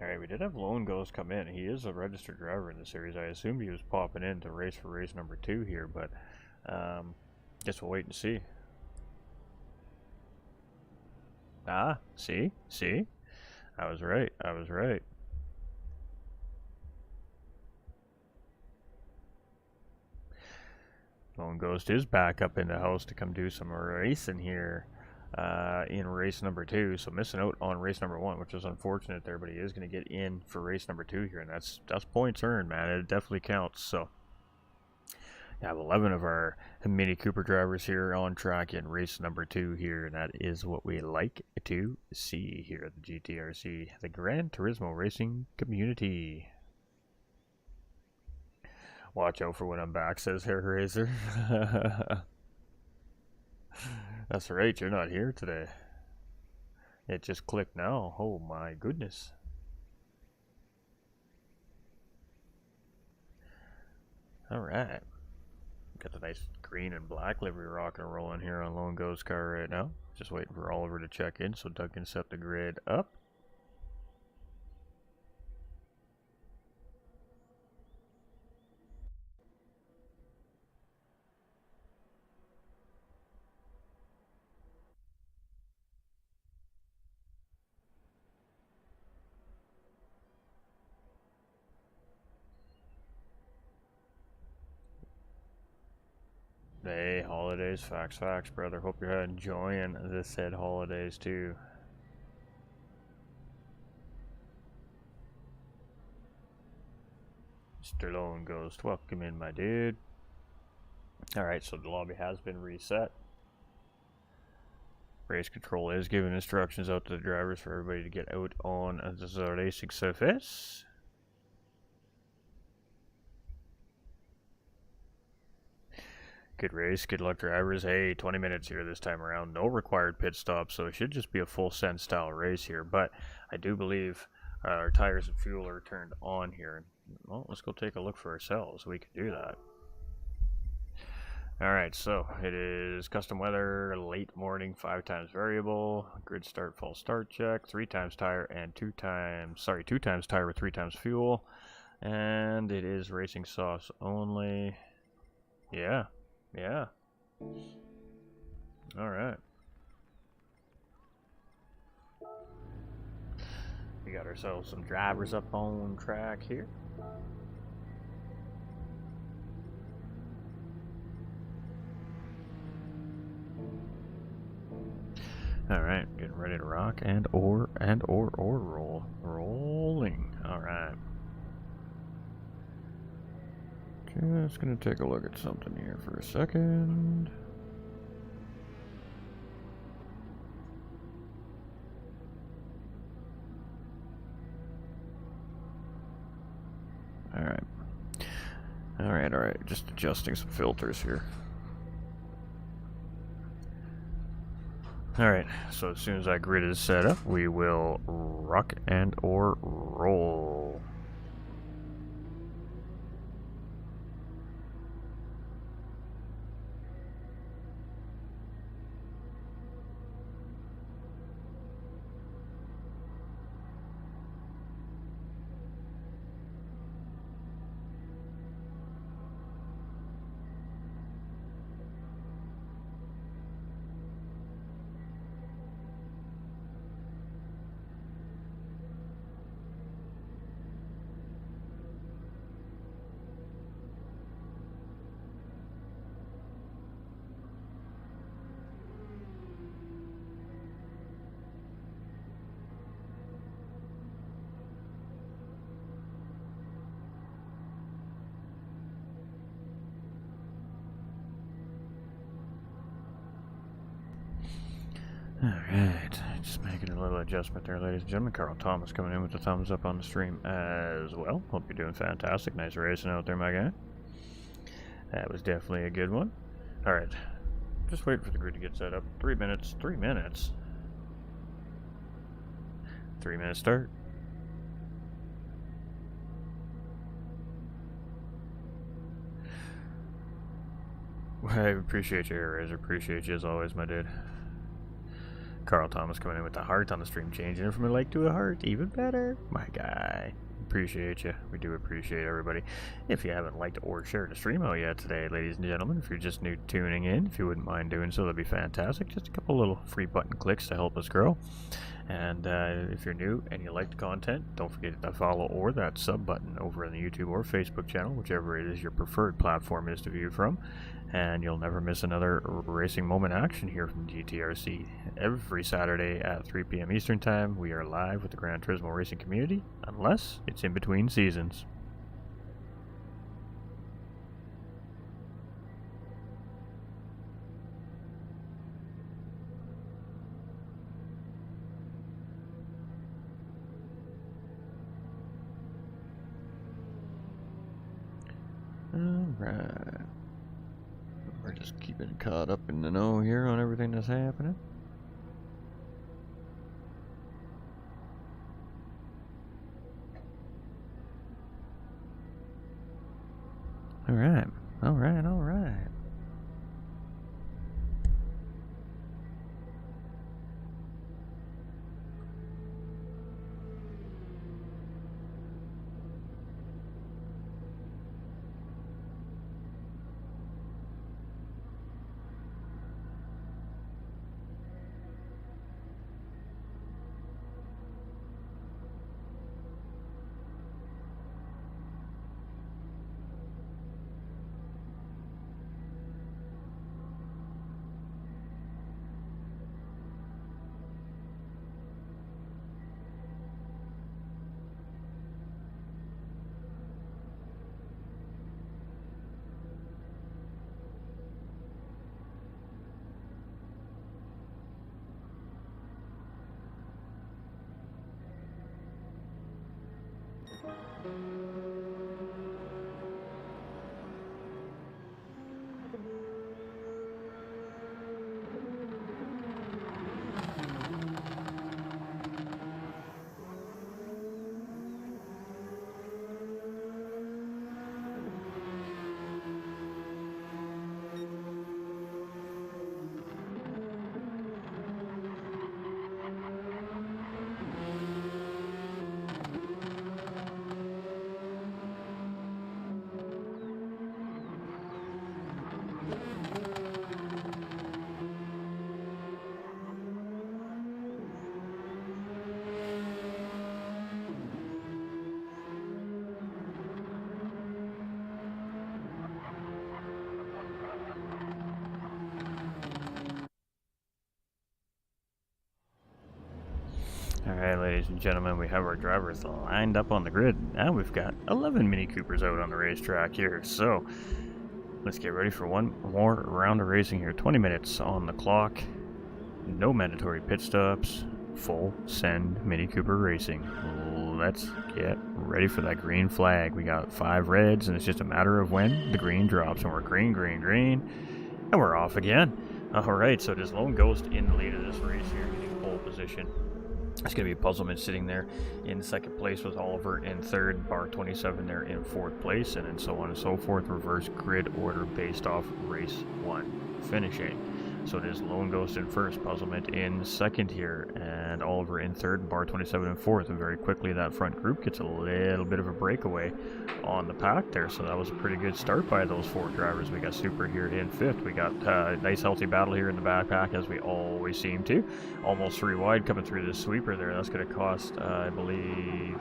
Alright, we did have Lone Ghost come in. He is a registered driver in the series. I assumed he was popping in to race for race number 2 here, but guess we'll wait and see. Ah, see? I was right. Lone Ghost is back up in the house to come do some racing here in race number 2. So missing out on race number 1, which is unfortunate there, but he is going to get in for race number 2 here, and that's points earned, man. It definitely counts. So I have 11 of our Mini Cooper drivers here on track in race number 2 here, and that is what we like to see here at the GTRC, the Gran Turismo Racing Community. Watch out for when I'm back, says Hairzr. That's right, you're not here today. It just clicked now. Oh my goodness. Alright. Got the nice green and black livery rocking and rolling here on Lone Ghost car right now. Just waiting for Oliver to check in so Doug can set the grid up. Hey, holidays, facts, brother. Hope you're enjoying the said holidays too. Mr. Lone Ghost, welcome in, my dude. Alright, so the lobby has been reset. Race control is giving instructions out to the drivers for everybody to get out on the racing surface. Good race, good luck drivers. Hey, 20 minutes here this time around. No required pit stop, so it should just be a full send style race here. But I do believe our tires and fuel are turned on here. Well, let's go take a look for ourselves. We can do that. Alright, so it is custom weather, late morning, 5 times variable, grid start, false start check, 3 times tire, and 2 times tire with 3 times fuel. And it is racing sauce only. Yeah. Alright. We got ourselves some drivers up on track here. Alright, getting ready to rock and or roll. Rolling. Alright. Just gonna take a look at something here for a second. Alright. Just adjusting some filters here. Alright, so as soon as that grid is set up, we will rock and or roll. Alright, just making a little adjustment there, ladies and gentlemen. Carl Thomas coming in with the thumbs up on the stream as well. Hope you're doing fantastic. Nice racing out there, my guy. That was definitely a good one. Alright, just waiting for the grid to get set up. 3 minutes. 3 minutes? 3 minutes start. I appreciate you, Razor. Appreciate you as always, my dude. Carl Thomas coming in with the heart on the stream, changing it from a like to a heart. Even better. My guy. Appreciate you. We do appreciate everybody. If you haven't liked or shared the stream out yet today, ladies and gentlemen, if you're just new tuning in, if you wouldn't mind doing so, that'd be fantastic. Just a couple little free button clicks to help us grow. And if you're new and you like the content, don't forget that follow or that sub button over on the YouTube or Facebook channel, whichever it is your preferred platform is to view from. And you'll never miss another racing moment action here from GTRC. Every Saturday at 3 p.m. Eastern Time, we are live with the Gran Turismo racing community, unless it's in between seasons. Alright. We're just keeping caught up in the know here on everything that's happening. Alright. ladies and gentlemen, we have our drivers lined up on the grid. Now we've got 11 Mini Coopers out on the racetrack here. So let's get ready for one more round of racing here. 20 minutes on the clock. No mandatory pit stops. Full send Mini Cooper racing. Let's get ready for that green flag. We got 5 reds, and it's just a matter of when the green drops. And we're green, green, green. And we're off again. Alright, so it is Lone Ghost in the lead of this race here, getting pole position. It's going to be Puzzlement sitting there in second place with Oliver in third, Bar 27 there in fourth place, and then so on and so forth, reverse grid order based off race 1 finishing. So it is Lone Ghost in first, Puzzlement in second here, and Oliver in third, Bar 27 in fourth, and very quickly that front group gets a little bit of a breakaway on the pack there, so that was a pretty good start by those 4 drivers. We got Super here in fifth. We got a nice healthy battle here in the back pack, as we always seem to. Almost 3 wide coming through this sweeper there. That's going to cost, I believe,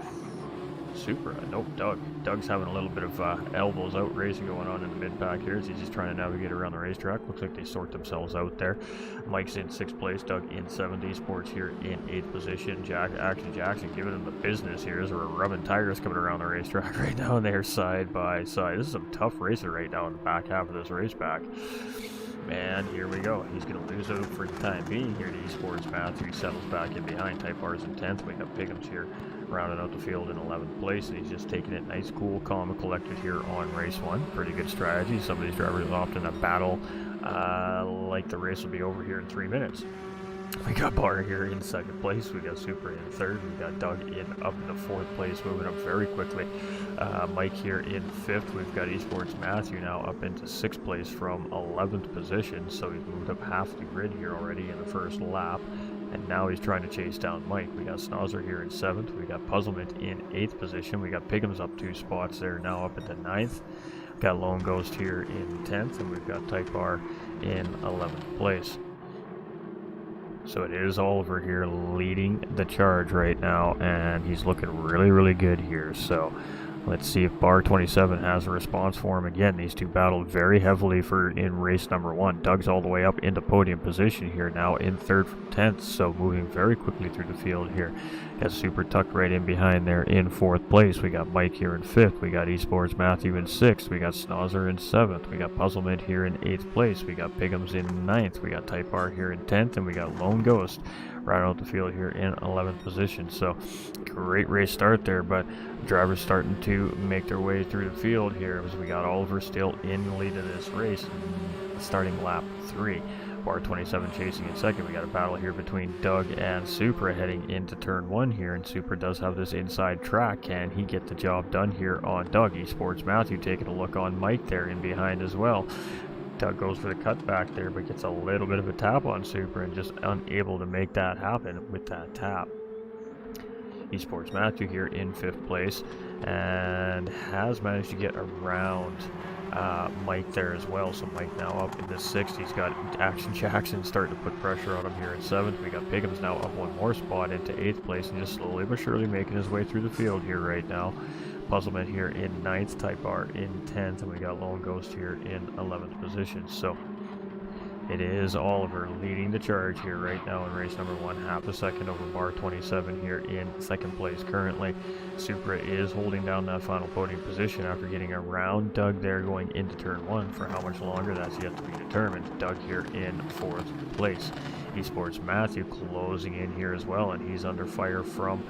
Supra. Nope, Doug. Doug's having a little bit of elbows out racing going on in the mid-pack here as he's just trying to navigate around the racetrack. Looks like they sort themselves out there. Mike's in 6th place, Doug in 7th, Sports here in 8th position. Action Jackson giving him the business here as we're rubbing tires coming around the racetrack right now, and they're side by side. This is some tough racing right now in the back half of this race back. And here we go. He's going to lose out for the time being here to Esports Matthew. He settles back in behind. Type R's in 10th. We got Pickham's here rounding out the field in 11th place. And he's just taking it nice, cool, calm, and collected here on race 1. Pretty good strategy. Some of these drivers often a battle like the race will be over here in 3 minutes. We got Bar here in 2nd place. We got Super in 3rd. We got Doug up in the 4th place, moving up very quickly. Mike here in 5th. We've got Esports Matthew now up into 6th place from 11th position. So he's moved up half the grid here already in the first lap. And now he's trying to chase down Mike. We got Snozzer here in 7th. We got Puzzlement in 8th position. We got Piggums up 2 spots there, now up into 9th. Got Lone Ghost here in 10th. And we've got Type R in 11th place. So it is Oliver here leading the charge right now, and he's looking really, really good here. So let's see if Bar 27 has a response for him. Again, these two battled very heavily in race number 1. Doug's all the way up into podium position here now in 3rd from 10th, so moving very quickly through the field here. Got Super tucked right in behind there in 4th place. We got Mike here in 5th. We got Esports Matthew in 6th. We got Snozzer in 7th. We got Puzzlement here in 8th place. We got Piggums in 9th. We got Type R here in 10th, and we got Lone Ghost right out the field here in 11th position. So great race start there, but drivers starting to make their way through the field here as we got Oliver still in the lead of this race, starting lap 3. Bar 27 chasing in 2nd. We got a battle here between Doug and Supra heading into turn 1 here, and Supra does have this inside track. Can he get the job done here on Doug? Esports Matthew taking a look on Mike there in behind as well. Doug goes for the cutback there, but gets a little bit of a tap on Super and just unable to make that happen with that tap. Esports Matthew here in 5th place and has managed to get around Mike there as well. So Mike now up in the 6th. He's got Action Jackson starting to put pressure on him here in 7th. We got Piggums now up 1 more spot into 8th place and just slowly but surely making his way through the field here right now. Puzzlement here in 9th, Type R in 10th, and we got Lone Ghost here in 11th position. So it is Oliver leading the charge here right now in race number 1, half a second over Bar 27 here in 2nd place currently. Supra is holding down that final podium position after getting around Doug there going into turn 1. For how much longer, that's yet to be determined. Doug here in 4th place. Esports Matthew closing in here as well, and he's under fire from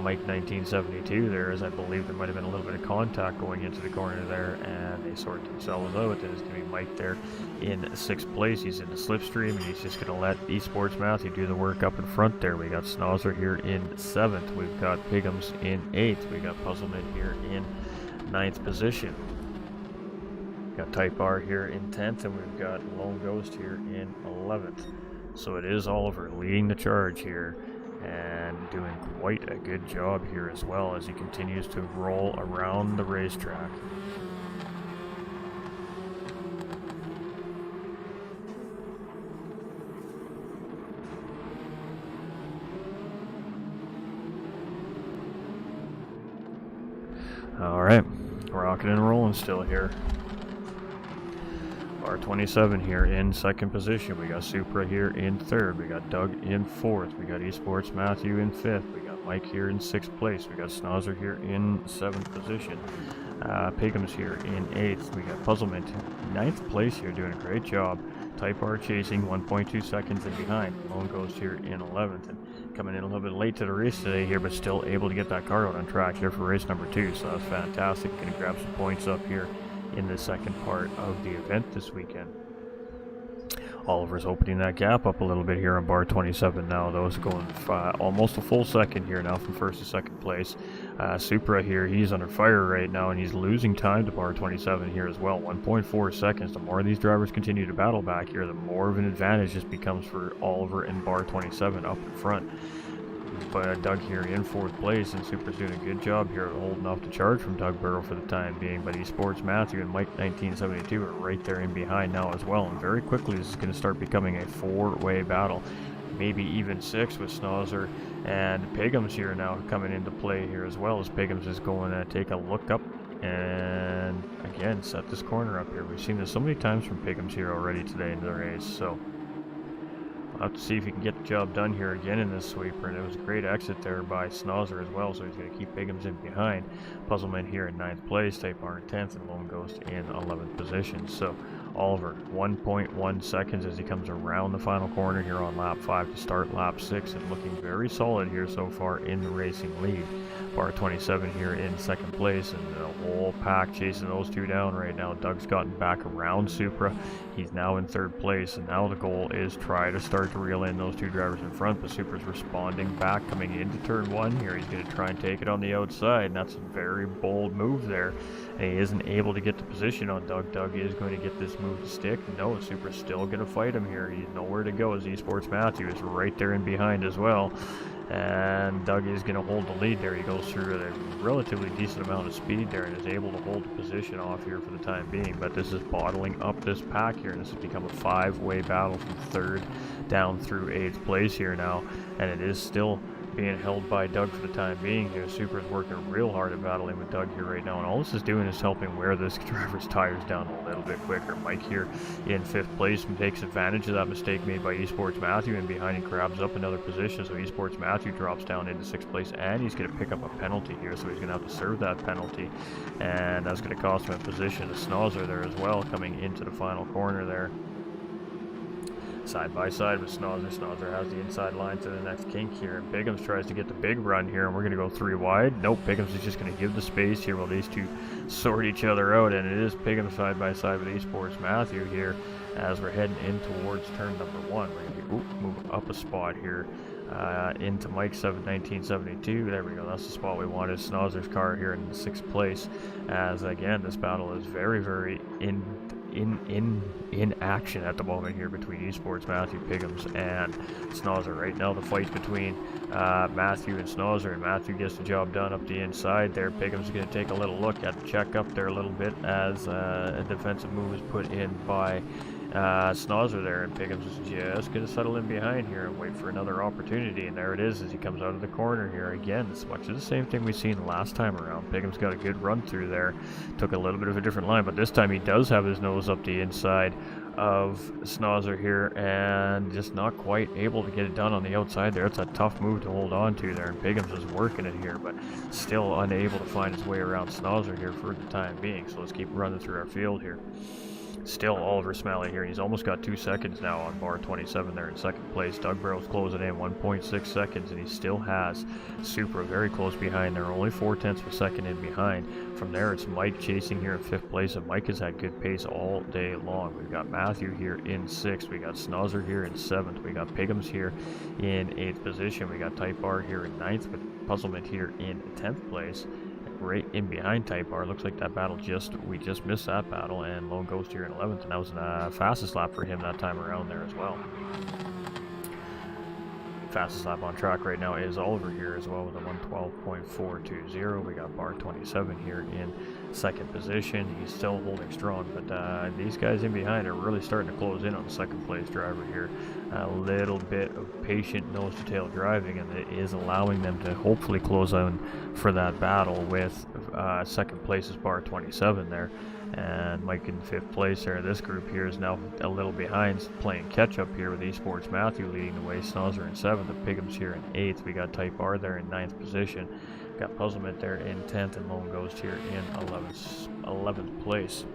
Mike 1972 there, as I believe there might have been a little bit of contact going into the corner there, and they sort themselves out. And it's going to be Mike there in 6th place. He's in the slipstream, and he's just going to let Esports Matthew do the work up in front there. We got Snozzer here in 7th. We've got Piggums in 8th. We got Puzzlement here in 9th position. Got Type R here in 10th, and we've got Lone Ghost here in 11th. So it is Oliver leading the charge here and doing quite a good job here as well as he continues to roll around the racetrack. All right, rocking and rolling still here. Bar 27 here in second position. We got Supra here in third. We got Doug in fourth. We got Esports Matthew in fifth. We got Mike here in sixth place. We got Snozzer here in seventh position. Pigham's here in eighth. We got Puzzlement ninth place here, doing a great job. Type R chasing 1.2 seconds in behind. Lone Ghost here in 11th, and coming in a little bit late to the race today here, but still able to get that car out on track here for race number 2. So that's fantastic. Going to grab some points up here in the second part of the event this weekend. Oliver's opening that gap up a little bit here on bar 27 now. Those going almost a full second here now from first to second place. Supra here, he's under fire right now, and he's losing time to bar 27 here as well. 1.4 seconds. The more these drivers continue to battle back here, the more of an advantage this becomes for Oliver and bar 27 up in front. But Doug here in fourth place, and Supra's doing a good job here holding off the charge from Doug Burrow for the time being. But Esports Matthew and Mike 1972 are right there in behind now as well, and very quickly this is going to start becoming a four-way battle, maybe even six, with Snozzer and Pigham's here now coming into play here as well, as Pigham's is going to take a look up and again set this corner up here. We've seen this so many times from Pigham's here already today in the race, so I'll have to see if he can get the job done here again in this sweeper. And it was a great exit there by Snozzer as well, so he's going to keep Pigham's in behind. Puzzlement here in 9th place, Type R in 10th, and Lone Ghost in 11th position. So Oliver 1.1 seconds as he comes around the final corner here on lap 5 to start lap 6, and looking very solid here so far in the racing lead. Bar 27 here in second place, and the whole pack chasing those two down right now. Doug's gotten back around Supra. He's now in third place, and now the goal is try to start to reel in those two drivers in front, but Supra's responding back coming into turn 1 here. He's going to try and take it on the outside, and that's a very bold move there, and he isn't able to get the position on Doug. Doug is going to get this move to stick. No, Supra's still going to fight him here. He's nowhere to go, as Esports Matthew is right there in behind as well. And Doug is going to hold the lead there. He goes through at a relatively decent amount of speed there and is able to hold the position off here for the time being. But this is bottling up this pack here, and this has become a five-way battle from third down through 8th place here now. And it is still being held by Doug for the time being here. Supra's working real hard at battling with Doug here right now, and all this is doing is helping wear this driver's tires down a little bit quicker. Mike here in 5th place and takes advantage of that mistake made by Esports Matthew, and behind he grabs up another position, so Esports Matthew drops down into 6th place, and he's going to pick up a penalty here, so he's going to have to serve that penalty, and that's going to cost him a position. A Snozzer there as well coming into the final corner there. Side by side with Snozzer. Snozzer has the inside line to the next kink here, and Pigham's tries to get the big run here, and we're going to go 3 wide. Nope, Pigham's is just going to give the space here while these two sort each other out, and it is Pigham side by side with Esports Matthew here as we're heading in towards turn number 1. We're going to move up a spot here into Mike 1972. There we go, that's the spot we wanted. Snozzer's car here in 6th place, as again this battle is very, very in action at the moment here between Esports Matthew, Pigham's, and Snozzer. Right now the fight between Matthew and Snozzer, and Matthew gets the job done up the inside there. Pigham's going to take a little look at the check up there a little bit as a defensive move is put in by Snozzer there, and Pigham's is just going to settle in behind here and wait for another opportunity, and there it is as he comes out of the corner here. Again, it's much of the same thing we've seen last time around. Pigham's got a good run through there, took a little bit of a different line, but this time he does have his nose up the inside of Snozzer here and just not quite able to get it done on the outside there. It's a tough move to hold on to there, and Pigham's is working it here, but still unable to find his way around Snozzer here for the time being. So let's keep running through our field here. Still Oliver Smalley here. He's almost got 2 seconds now on bar 27 there in 2nd place. Doug Burrow's closing in 1.6 seconds, and he still has Supra very close behind there, only 0.4 of a second in behind. From there, it's Mike chasing here in 5th place, and Mike has had good pace all day long. We've got Matthew here in 6th. We got Snozzer here in 7th. We got Pigham's here in 8th position. We got Type R here in 9th, with Puzzlement here in 10th place. Right in behind Type R. Looks like that battle we just missed that battle, and Lone Ghost here in 11th, and that was the fastest lap for him that time around there as well. Fastest lap on track right now is Oliver here as well with a 1:12.420. We got bar 27 here in 2nd position. He's still holding strong, but these guys in behind are really starting to close in on the 2nd place driver here. A little bit of patient nose to tail driving, and it is allowing them to hopefully close on for that battle with 2nd place is bar 27 there. And Mike in 5th place there. This group here is now a little behind, playing catch up here with Esports Matthew leading the way. Snozzer in 7th, and Pigham's here in 8th. We got Type R there in 9th position. Got Puzzlement there in 10th, and Lone Ghost here in 11th place.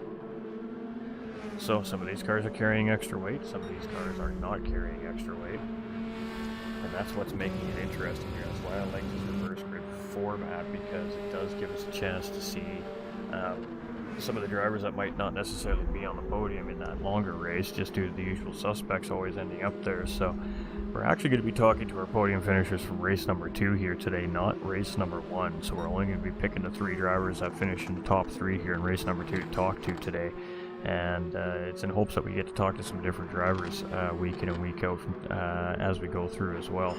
So some of these cars are carrying extra weight, some of these cars are not carrying extra weight. And that's what's making it interesting here. That's why I like this reverse grid format, because it does give us a chance to see some of the drivers that might not necessarily be on the podium in that longer race, just due to the usual suspects always ending up there. So we're actually going to be talking to our podium finishers from race number 2 here today, not race number 1. So we're only going to be picking the 3 drivers that finish in the top 3 here in race number 2 to talk to today. And it's in hopes that we get to talk to some different drivers week in and week out as we go through as well.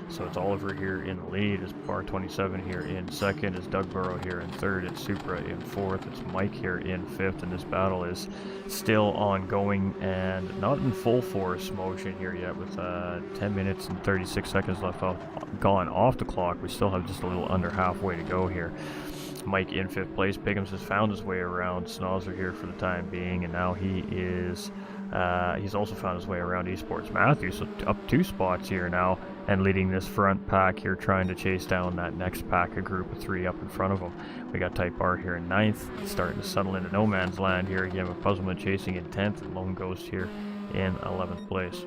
So it's Oliver here in the lead, it's Bar 27 here in 2nd, it's Doug Burrow here in 3rd, it's Supra in 4th, it's Mike here in 5th, and this battle is still ongoing and not in full force motion here yet, with 10 minutes and 36 seconds left gone off the clock. We still have just a little under halfway to go here. Mike in 5th place. Pigham's has found his way around Snozzer here for the time being, and now he is he's also found his way around Esports Matthew, so up 2 spots here now, and leading this front pack here, trying to chase down that next pack, a group of 3 up in front of him. We got Type R here in 9th, starting to settle into no man's land here again, with Puzzlement chasing in 10th, and Lone Ghost here in 11th place.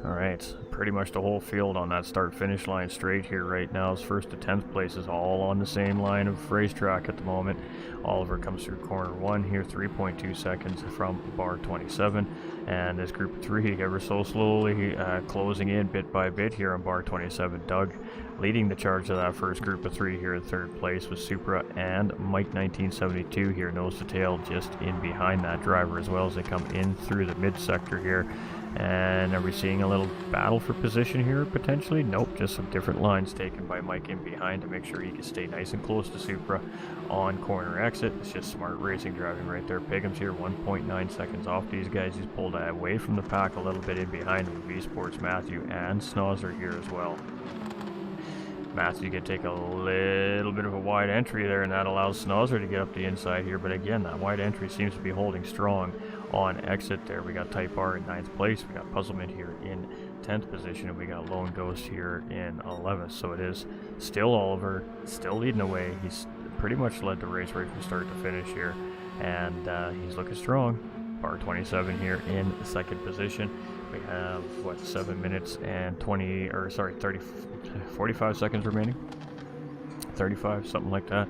Alright, pretty much the whole field on that start-finish line straight here right now. Is 1st to 10th place is all on the same line of racetrack at the moment. Oliver comes through corner 1 here, 3.2 seconds from Bar 27. And this group of 3 ever so slowly closing in bit by bit here on Bar 27. Doug leading the charge of that first group of 3 here in 3rd place, with Supra and Mike 1972 here nose to tail just in behind that driver, as well as they come in through the mid-sector here. And are we seeing a little battle for position here, potentially? Nope, just some different lines taken by Mike in behind to make sure he can stay nice and close to Supra on corner exit. It's just smart racing driving right there. Pigham's here 1.9 seconds off these guys. He's pulled away from the pack a little bit in behind him, with Esports Matthew and Snozzer here as well. Matthew can take a little bit of a wide entry there, and that allows Snozzer to get up the inside here. But again, that wide entry seems to be holding strong on exit there. We got Type R in 9th place, we got Puzzlement here in 10th position, and we got Lone Ghost here in 11th. So it is still Oliver, still leading the way. He's pretty much led the race right from start to finish here, and he's looking strong. Bar 27 here in 2nd position. We have, what, 7 minutes and 45 seconds remaining? 35, something like that.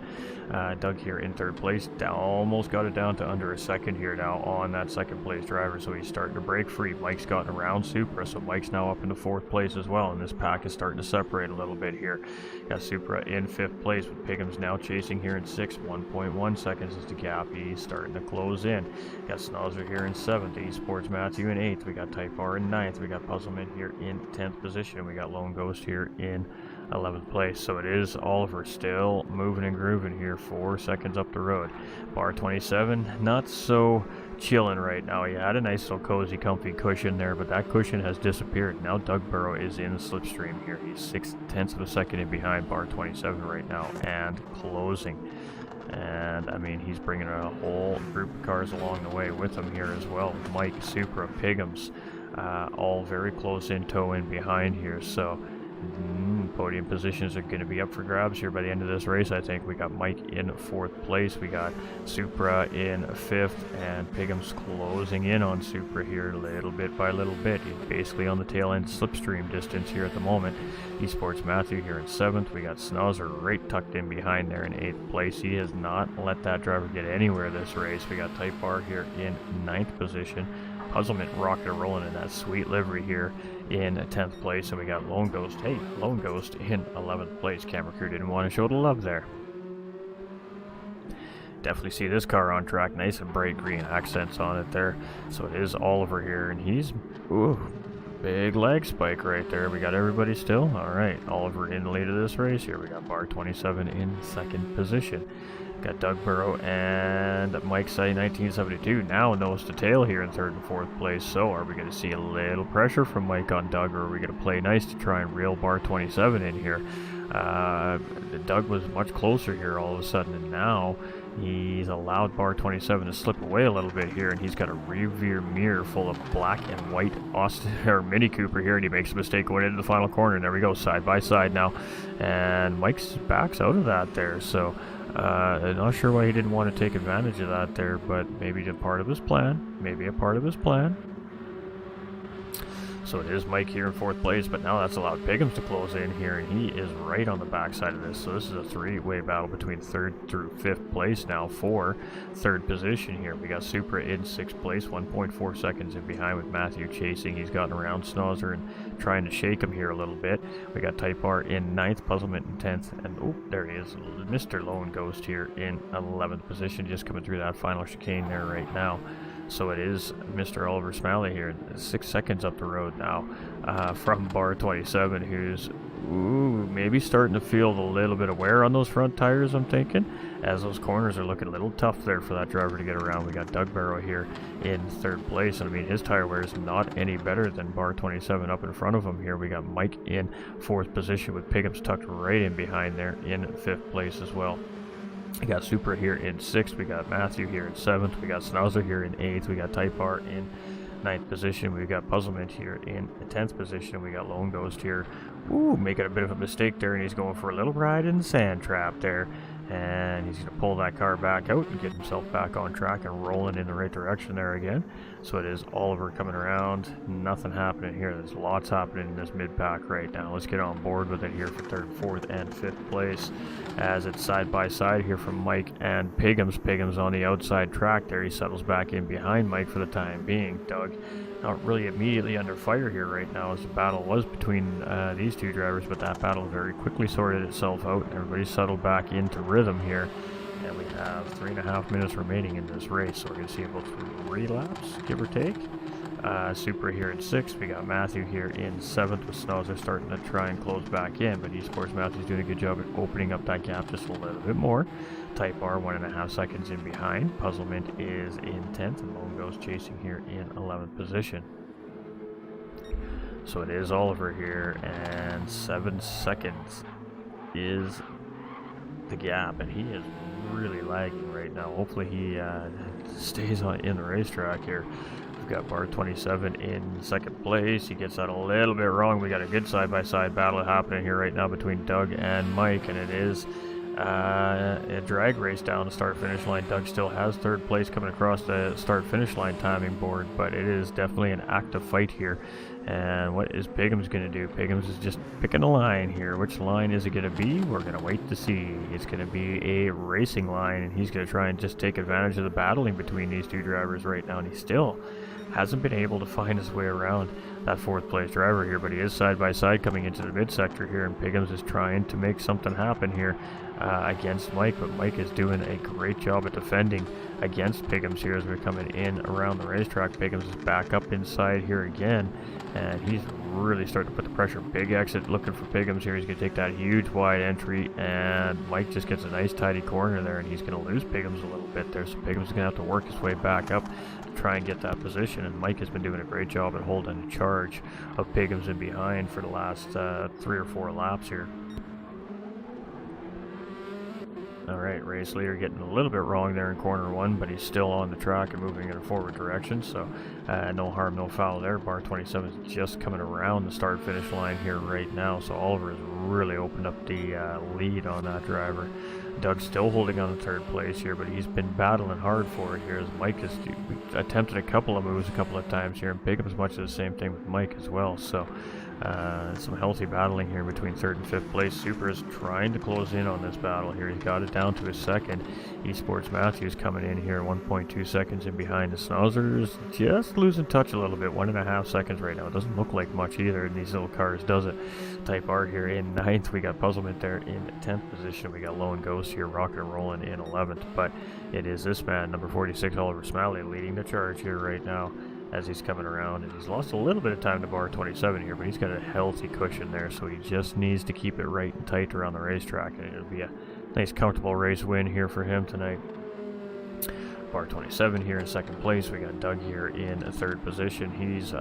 Doug here in 3rd place, almost got it down to under a second here now on that 2nd place driver, so he's starting to break free. Mike's gotten around Supra, so Mike's now up into 4th place as well, and this pack is starting to separate a little bit here. Got Supra in 5th place, with Pigham's now chasing here in 6th. 1.1 seconds is the gap. He's starting to close in. Got Snozzer here in 7th, Esports Matthew in 8th. We got Type R in 9th. We got Puzzlement here in 10th position. We got Lone Ghost here in 11th place. So it is Oliver still moving and grooving here, 4 seconds up the road. Bar 27, not so chilling right now. He had a nice little cozy comfy cushion there, but that cushion has disappeared. Now Doug Burrow is in the slipstream here. He's 6/10 of a second in behind Bar 27 right now, and closing. And I mean, he's bringing a whole group of cars along the way with him here as well. Mike, Supra, Pigham's, all very close in tow in behind here. So podium positions are going to be up for grabs here by the end of this race. I think we got Mike in 4th place, we got Supra in 5th, and Pigham's closing in on Supra here little bit by little bit. He's basically on the tail end slipstream distance here at the moment. Esports Matthew here in 7th. We got Snozzer right tucked in behind there in 8th place. He has not let that driver get anywhere this race. We got Type R here in 9th position. Puzzlement rocking and rolling in that sweet livery here in 10th place, and we got Lone Ghost. Hey, Lone Ghost in 11th place. Camera crew didn't want to show the love there. Definitely see this car on track. Nice and bright green accents on it there. So it is Oliver here, and he's, ooh, big leg spike right there. We got everybody still. All right, Oliver in the lead of this race here. We got Bar 27 in 2nd position. Got Doug Burrow and Mike Say 1972 now nose to tail here in 3rd and 4th place. So are we going to see a little pressure from Mike on Doug, or are we going to play nice to try and reel Bar 27 in here? Doug was much closer here all of a sudden, and now He's allowed bar 27 to slip away a little bit here, and he's got a rear mirror full of black and white Austin or Mini Cooper here, and he makes a mistake going into the final corner. And there we go, side by side now, and Mike's backs out of that there. So not sure why he didn't want to take advantage of that there, but maybe a part of his plan. Maybe a part of his plan. So it is Mike here in 4th place, but now that's allowed Piggums to close in here, and he is right on the backside of this. So this is a 3-way battle between 3rd through 5th place now for 3rd position here. We got Supra in 6th place, 1.4 seconds in behind with Matthew chasing. He's gotten around Snozzer and trying to shake him here a little bit. We got Type R in 9th, Puzzlement in 10th, and oh, there he is, Mr. Lone Ghost here in 11th position, just coming through that final chicane there right now. So it is Mr. Oliver Smalley here, 6 seconds up the road now from bar 27, who's maybe starting to feel a little bit of wear on those front tires, I'm thinking, as those corners are looking a little tough there for that driver to get around. We got Doug Barrow here in 3rd place, and I mean, his tire wear is not any better than bar 27 up in front of him here. We got Mike in 4th position with Piggums tucked right in behind there in 5th place as well. We got Supra here in 6th, we got Matthew here in 7th, we got Schnauzer here in 8th, we got Type R in 9th position, we got Puzzlement here in 10th position, we got Lone Ghost here, making a bit of a mistake there, and he's going for a little ride in the sand trap there, and he's going to pull that car back out and get himself back on track and rolling in the right direction there again. So it is Oliver coming around, nothing happening here. There's lots happening in this mid-pack right now. Let's get on board with it here for 3rd, 4th, and 5th place, as it's side by side here from Mike and Piggums. Piggums on the outside track there. He settles back in behind Mike for the time being. Doug not really immediately under fire here right now, as the battle was between these two drivers, but that battle very quickly sorted itself out, and everybody's settled back into rhythm here. And we have 3.5 minutes remaining in this race, so we're going to see about 3 laps, give or take. Supra here in 6th, we got Matthew here in 7th, with Schnauzer starting to try and close back in, but eSports Matthew's doing a good job at opening up that gap just a little bit more. Type R 1.5 seconds in behind. Puzzlement is in 10th, and Lone Ghost chasing here in 11th position. So it is Oliver here, and 7 seconds is the gap, and he is really lagging right now. Hopefully he stays in the racetrack here. We've got bar 27 in 2nd place. He gets that a little bit wrong. We got a good side-by-side battle happening here right now between Doug and Mike, and it is a drag race down the start-finish line. Doug still has 3rd place coming across the start-finish line timing board, but it is definitely an active fight here. And what is Piggums going to do? Piggums is just picking a line here. Which line is it going to be? We're going to wait to see. It's going to be a racing line, and he's going to try and just take advantage of the battling between these two drivers right now, and he still hasn't been able to find his way around that 4th place driver here, but he is side by side coming into the mid sector here, and Piggums is trying to make something happen here against Mike, but Mike is doing a great job at defending against Piggums here as we're coming in around the racetrack. Piggums is back up inside here again, and he's really starting to put the pressure. Big exit looking for Piggums here. He's going to take that huge wide entry, and Mike just gets a nice tidy corner there, and he's going to lose Piggums a little bit there, so Piggums is going to have to work his way back up to try and get that position, and Mike has been doing a great job at holding charge of Piggums in behind for the last 3 or 4 laps here. Alright, race leader getting a little bit wrong there in corner 1, but he's still on the track and moving in a forward direction, so no harm, no foul there. Bar 27 is just coming around the start-finish line here right now, so Oliver has really opened up the lead on that driver. Doug's still holding on to 3rd place here, but he's been battling hard for it here, as Mike has attempted a couple of moves a couple of times here, and Piggums much of the same thing with Mike as well, so some healthy battling here between 3rd and 5th place. Super is trying to close in on this battle here. He's got it down to his 2nd. eSports Matthews coming in here 1.2 seconds in behind. The Schnauzers just losing touch a little bit, 1.5 seconds right now. It doesn't look like much either in these little cars, does it? Type R here in 9th. We got Puzzlement there in 10th position. We got Lone Ghost here rocking and rolling in 11th, but it is this man, number 46, Oliver Smalley, leading the charge here right now as he's coming around, and he's lost a little bit of time to bar 27 here, but he's got a healthy cushion there, so he just needs to keep it right and tight around the racetrack, and it'll be a nice comfortable race win here for him tonight. Bar 27 here in 2nd place. We got Doug here in 3rd position. He's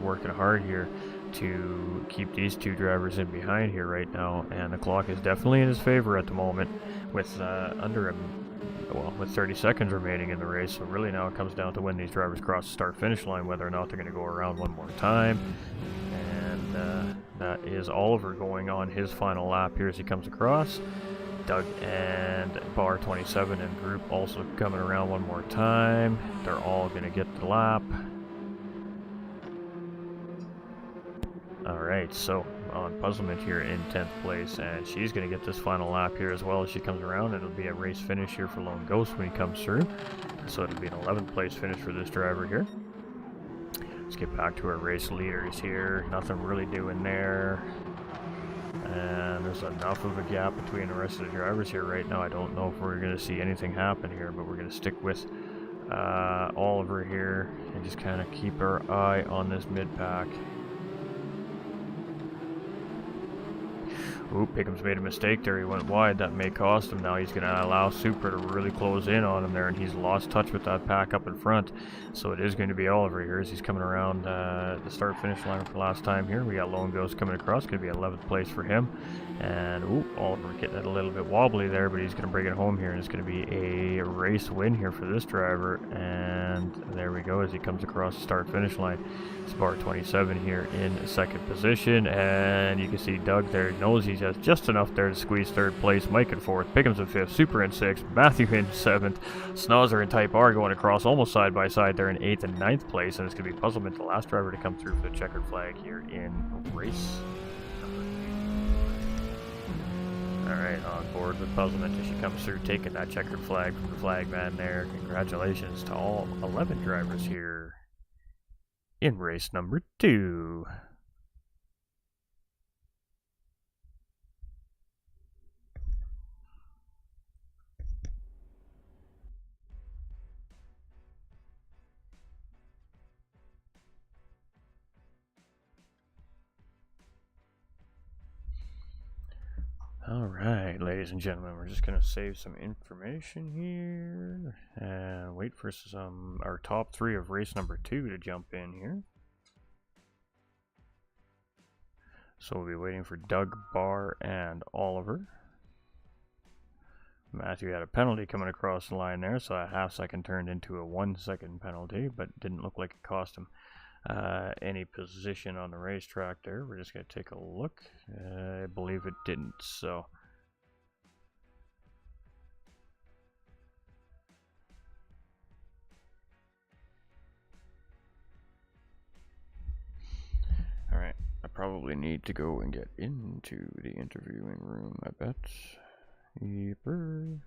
working hard here to keep these two drivers in behind here right now, and the clock is definitely in his favor at the moment with under a well, with 30 seconds remaining in the race. So really now it comes down to when these drivers cross the start-finish line, whether or not they're going to go around one more time. And that is Oliver going on his final lap here as he comes across. Doug and Bar 27 and group also coming around one more time. They're all going to get the lap. Alright, so on Puzzlement here in 10th place, and she's going to get this final lap here as well as she comes around. It'll be a race finish here for Lone Ghost when he comes through. So it'll be an 11th place finish for this driver here. Let's get back to our race leaders here. Nothing really doing there. And there's enough of a gap between the rest of the drivers here right now. I don't know if we're going to see anything happen here, but we're going to stick with Oliver here and just kind of keep our eye on this mid-pack. Ooh, Pickham's made a mistake there. He went wide. That may cost him. Now he's going to allow Super to really close in on him there, and he's lost touch with that pack up in front. So it is going to be Oliver here as he's coming around the start-finish line for the last time here. We got Lone Ghost coming across. Going to be 11th place for him. And, ooh, Oliver getting it a little bit wobbly there, but he's going to bring it home here, and it's going to be a race win here for this driver. And there we go as he comes across the start-finish line. It's Bar 27 here in second position, and you can see Doug there knows he's just enough there to squeeze third place. Mike in fourth, Pickham's in fifth, Super in sixth, Matthew in seventh, Snozzer and Type R going across almost side by side there in eighth and ninth place, and it's going to be Puzzlement, the last driver to come through for the checkered flag here in race. Alright, on board with Puzzlement as she comes through, taking that checkered flag from the flag man there. Congratulations to all 11 drivers here in race number 2. Alright, ladies and gentlemen, we're just going to save some information here and wait for our top 3 of race number 2 to jump in here. So we'll be waiting for Doug, Barr, and Oliver. Matthew had a penalty coming across the line there, so a half second turned into a 1 second penalty, but didn't look like it cost him any position on the racetrack there. We're just going to take a look. I believe it didn't, so. Alright, I probably need to go and get into the interviewing room, I bet. Yeeper.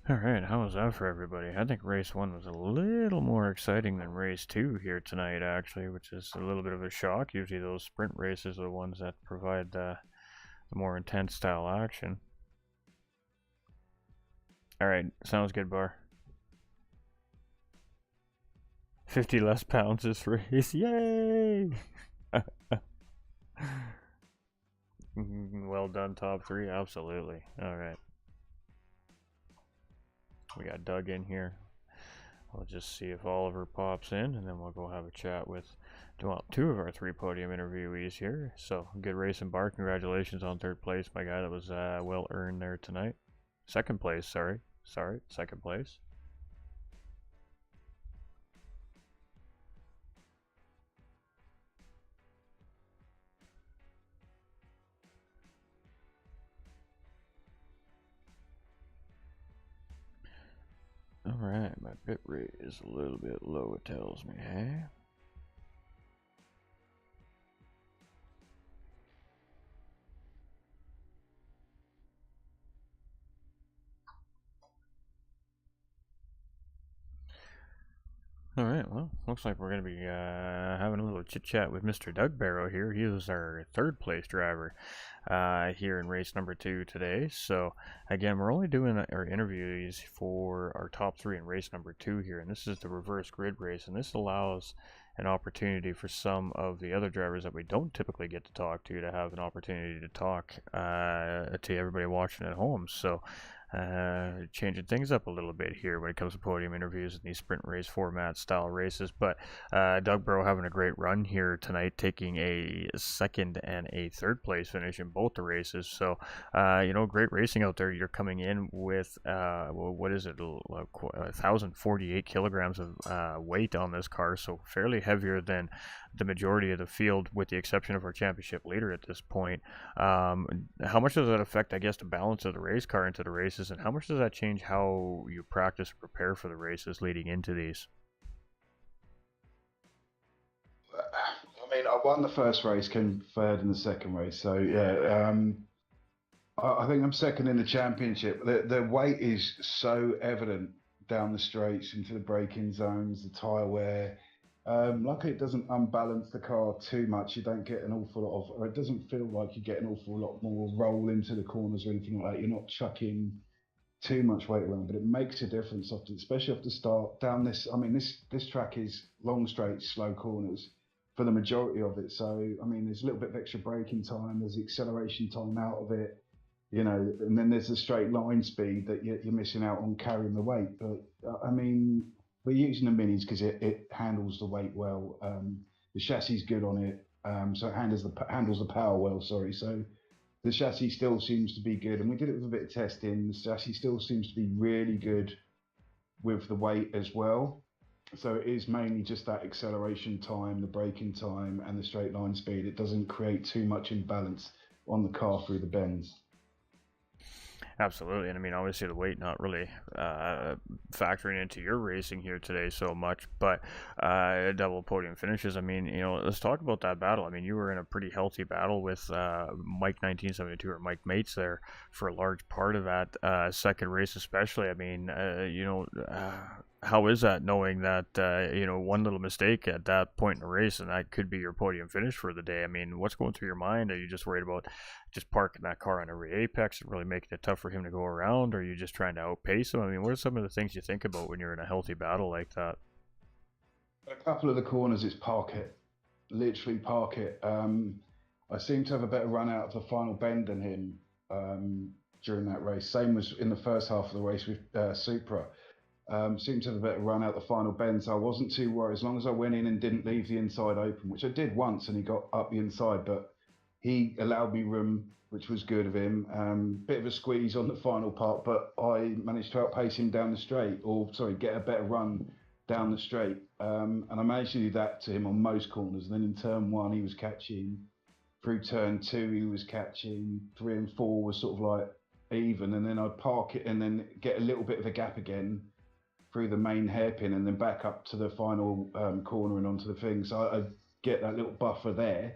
Alright, how was that for everybody? I think race 1 was a little more exciting than race 2 here tonight, actually, which is a little bit of a shock. Usually those sprint races are the ones that provide the more intense style action. Alright, sounds good, Bar. 50 less pounds this race, yay! Well done, top 3, absolutely. Alright. We got Doug in here. We'll just see if Oliver pops in, and then we'll go have a chat with 2 of our 3 podium interviewees here. So, good racing, Bar. Congratulations on 3rd place, my guy. That was well earned there tonight. 2nd place, sorry, 2nd place. Alright, my bit rate is a little bit low, it tells me, hey? Alright, well, looks like we're going to be having a little chit-chat with Mr. Doug Barrow here. He was our 3rd place driver here in race number 2 today. So, again, we're only doing our interviews for our top 3 in race number 2 here. And this is the reverse grid race. And this allows an opportunity for some of the other drivers that we don't typically get to talk to have an opportunity to talk to everybody watching at home. So, changing things up a little bit here when it comes to podium interviews in these sprint race format style races. But Doug Burrow having a great run here tonight, taking a second and a third place finish in both the races. So, great racing out there. You're coming in with, what is it, 1,048 kilograms of weight on this car, so fairly heavier than the majority of the field, with the exception of our championship leader at this point. How much does that affect, I guess, the balance of the race car into the races, and how much does that change how you practice and prepare for the races leading into these? I mean, I won the first race, came third in the second race. So yeah, I think I'm second in the championship. The weight is so evident down the straights into the braking zones, the tyre wear. Luckily, it doesn't unbalance the car too much. You don't get an awful lot of, or it doesn't feel like you get an awful lot more roll into the corners or anything like that. You're not chucking too much weight around, but it makes a difference often, especially off the start down this. I mean, this track is long straights, slow corners for the majority of it. So I mean, there's a little bit of extra braking time. There's acceleration time out of it, and then there's the straight line speed that you're missing out on carrying the weight. But I mean, we're using the minis because it handles the weight well. The chassis is good on it, so it handles the power well. Sorry, so the chassis still seems to be good, and we did it with a bit of testing. The chassis still seems to be really good with the weight as well. So it is mainly just that acceleration time, the braking time, and the straight line speed. It doesn't create too much imbalance on the car through the bends. Absolutely, and I mean, obviously the weight not really factoring into your racing here today so much, but double podium finishes. I mean, let's talk about that battle. I mean, you were in a pretty healthy battle with Mike 1972 or Mike Mates there for a large part of that second race, especially. I mean, how is that knowing that one little mistake at that point in the race and that could be your podium finish for the day? I mean, what's going through your mind? Are you just worried about just parking that car on every apex and really making it tough for him to go around, or are you just trying to outpace him? I mean, what are some of the things you think about when you're in a healthy battle like that? A couple of the corners, it's park it, literally park it. I seem to have a better run out of the final bend than him during that race. Same as in the first half of the race with Supra. Seemed to have a better run out the final bend, so I wasn't too worried as long as I went in and didn't leave the inside open, which I did once, and he got up the inside, but he allowed me room, which was good of him. Bit of a squeeze on the final part, but I managed to outpace him down the straight, get a better run down the straight, and I managed to do that to him on most corners. And then in turn one, he was catching. Through turn two, he was catching. 3 and 4 was sort of like even, and then I'd park it and then get a little bit of a gap again through the main hairpin and then back up to the final corner and onto the thing. So I get that little buffer there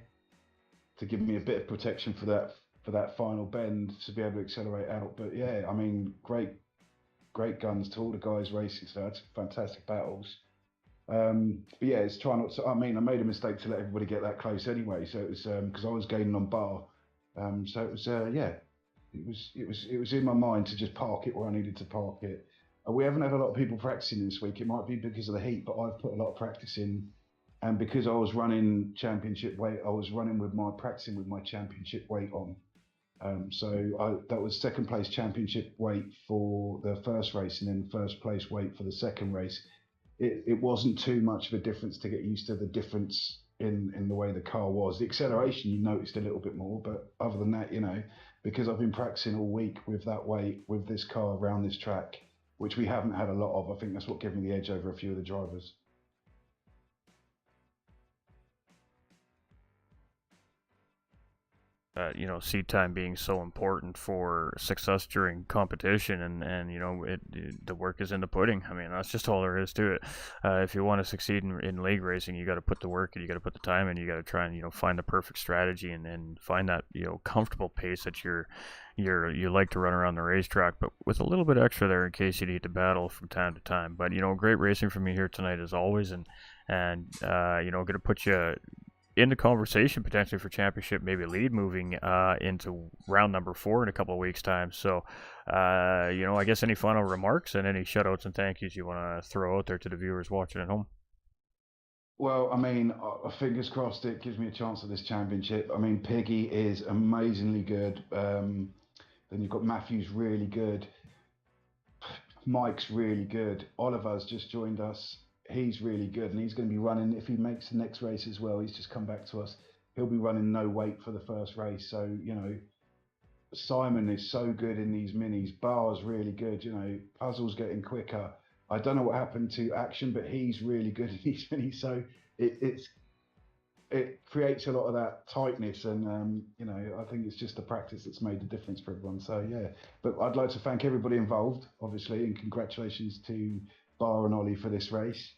to give me a bit of protection for that final bend to be able to accelerate out. But yeah, I mean, great guns to all the guys racing. So that's fantastic battles. But yeah, it's trying not to. I mean, I made a mistake to let everybody get that close anyway. So it was because I was gaining on bar. So it was yeah, it was in my mind to just park it where I needed to park it. We haven't had a lot of people practicing this week. It might be because of the heat, but I've put a lot of practice in. And because I was running championship weight, I was practicing with my championship weight on. That was second place championship weight for the first race and then first place weight for the second race. It wasn't too much of a difference to get used to the difference in the way the car was. The acceleration you noticed a little bit more, but other than that, because I've been practicing all week with that weight, with this car around this track, which we haven't had a lot of. I think that's what gave me the edge over a few of the drivers. Seat time being so important for success during competition, and the work is in the pudding. I mean, that's just all there is to it. If you want to succeed in league racing, you got to put the work and you got to put the time in. You got to try and find the perfect strategy and find that comfortable pace that you like to run around the racetrack, but with a little bit extra there in case you need to battle from time to time. But great racing from you here tonight as always, and going to put you in the conversation potentially for championship, maybe lead moving into round number 4 in a couple of weeks' time. So, I guess any final remarks and any shoutouts and thank yous you want to throw out there to the viewers watching at home? Well, I mean, fingers crossed it gives me a chance at this championship. I mean, Piggy is amazingly good. Then you've got Matthew's really good. Mike's really good. Oliver's just joined us. He's really good, and he's going to be running. If he makes the next race as well, he's just come back to us. He'll be running no weight for the first race. So Simon is so good in these minis. Bar's really good. Puzzle's getting quicker. I don't know what happened to Action, but he's really good in these minis. So it creates a lot of that tightness, and I think it's just the practice that's made the difference for everyone. So yeah, but I'd like to thank everybody involved, obviously, and congratulations to Bar and Ollie for this race.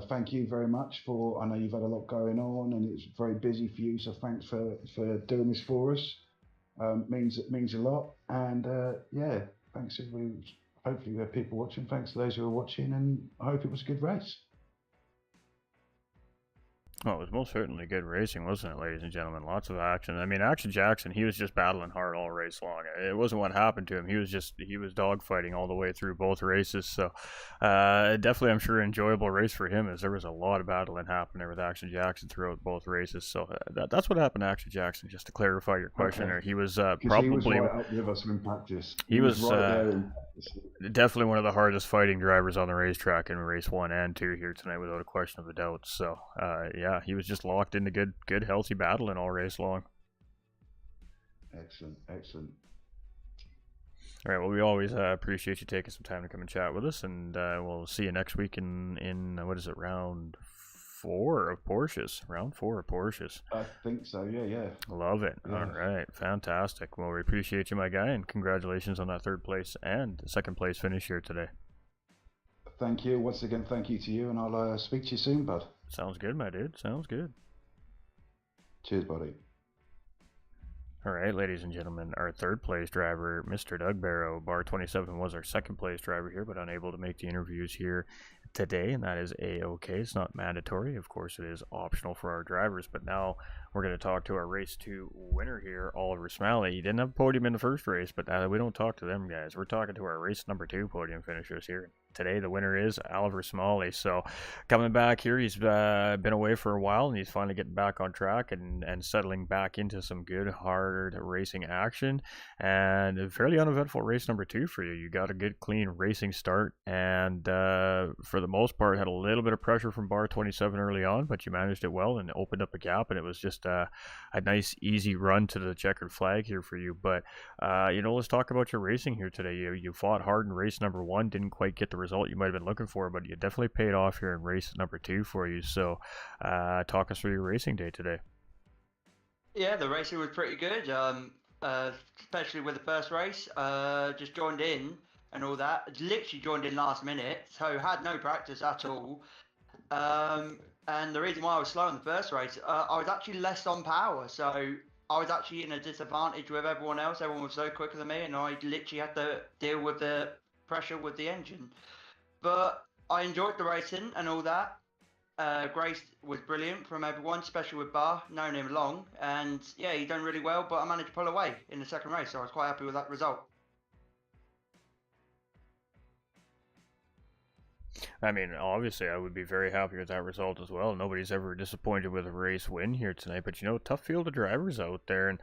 Thank you very much I know you've had a lot going on and it's very busy for you, so thanks for doing this for us. Means a lot, and yeah, thanks everybody. Hopefully we have people watching. Thanks to those who are watching, and I hope it was a good race. Well, it was most certainly good racing, wasn't it, ladies and gentlemen? Lots of action. I mean, Action Jackson, he was just battling hard all race long. It wasn't what happened to him. He was dogfighting all the way through both races. So, definitely, I'm sure, enjoyable race for him, as there was a lot of battling happening with Action Jackson throughout both races. So that's what happened to Action Jackson. Just to clarify your question, there, he was probably he was right up with us in practice. He was right there in practice. Definitely one of the hardest fighting drivers on the racetrack in race 1 and 2 here tonight, without a question of a doubt. So, yeah, he was just locked into good, healthy battling all race long. Excellent. All right, well, we always appreciate you taking some time to come and chat with us, and we'll see you next week in what is it, round 4 of Porsches? Round 4 of Porsches. I think so, yeah. Love it. Yeah. All right, fantastic. Well, we appreciate you, my guy, and congratulations on that 3rd place and 2nd place finish here today. Thank you. Once again, thank you to you, and I'll speak to you soon, bud. Sounds good, my dude. Sounds good. Cheers, buddy. All right, ladies and gentlemen, our 3rd place driver, Mr. Doug Barrow, bar 27, was our 2nd place driver here, but unable to make the interviews here today, and that is A-OK. It's not mandatory. Of course, it is optional for our drivers, but now we're going to talk to our race 2 winner here, Oliver Smalley. He didn't have a podium in the 1st race, but we don't talk to them guys. We're talking to our race number 2 podium finishers here. Today, the winner is Oliver Smalley. So, coming back here, he's been away for a while, and he's finally getting back on track and settling back into some good, hard racing action. And a fairly uneventful race number 2 for you. You got a good, clean racing start, and for the most part, had a little bit of pressure from bar 27 early on, but you managed it well and opened up a gap, and it was just a nice, easy run to the checkered flag here for you. But, let's talk about your racing here today. You fought hard in race number 1, didn't quite get the result you might have been looking for, but you definitely paid off here in race number 2 for you. So talk us through your racing day today. Yeah, the racing was pretty good, especially with the first race. Just joined in and all that. Literally joined in last minute, so had no practice at all. And the reason why I was slow in the first race, I was actually less on power, so I was actually in a disadvantage with everyone else. Everyone was so quicker than me, and I literally had to deal with the pressure with the engine. But I enjoyed the racing and all that. Grace was brilliant from everyone, especially with Bar, known him long, and yeah, he done really well, but I managed to pull away in the 2nd race, so I was quite happy with that result. I mean, obviously, I would be very happy with that result as well. Nobody's ever disappointed with a race win here tonight, but tough field of drivers out there, and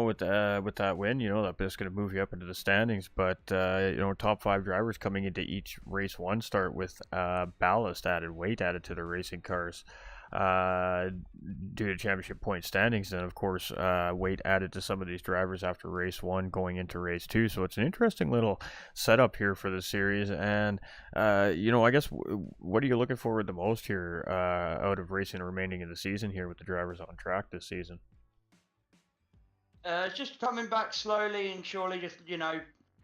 with that win, that's going to move you up into the standings. But top 5 drivers coming into each race 1 start with ballast added, weight added to their racing cars. Due to championship point standings, and of course weight added to some of these drivers after race 1 going into race 2. So it's an interesting little setup here for the series. And I guess what are you looking forward the most here out of racing remaining in the season here with the drivers on track this season? Just coming back slowly and surely,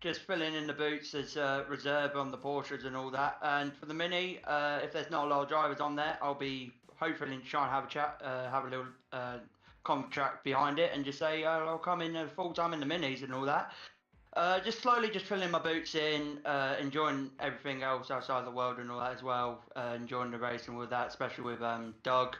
just filling in the boots as reserve on the Porsches and all that. And for the Mini, if there's not a lot of drivers on there, I'll be hopefully try and have a chat, have a little contract behind it, and just say I'll come in full time in the Minis and all that. Just slowly, just filling my boots in, enjoying everything else outside the world and all that as well. Enjoying the racing with that, especially with Doug,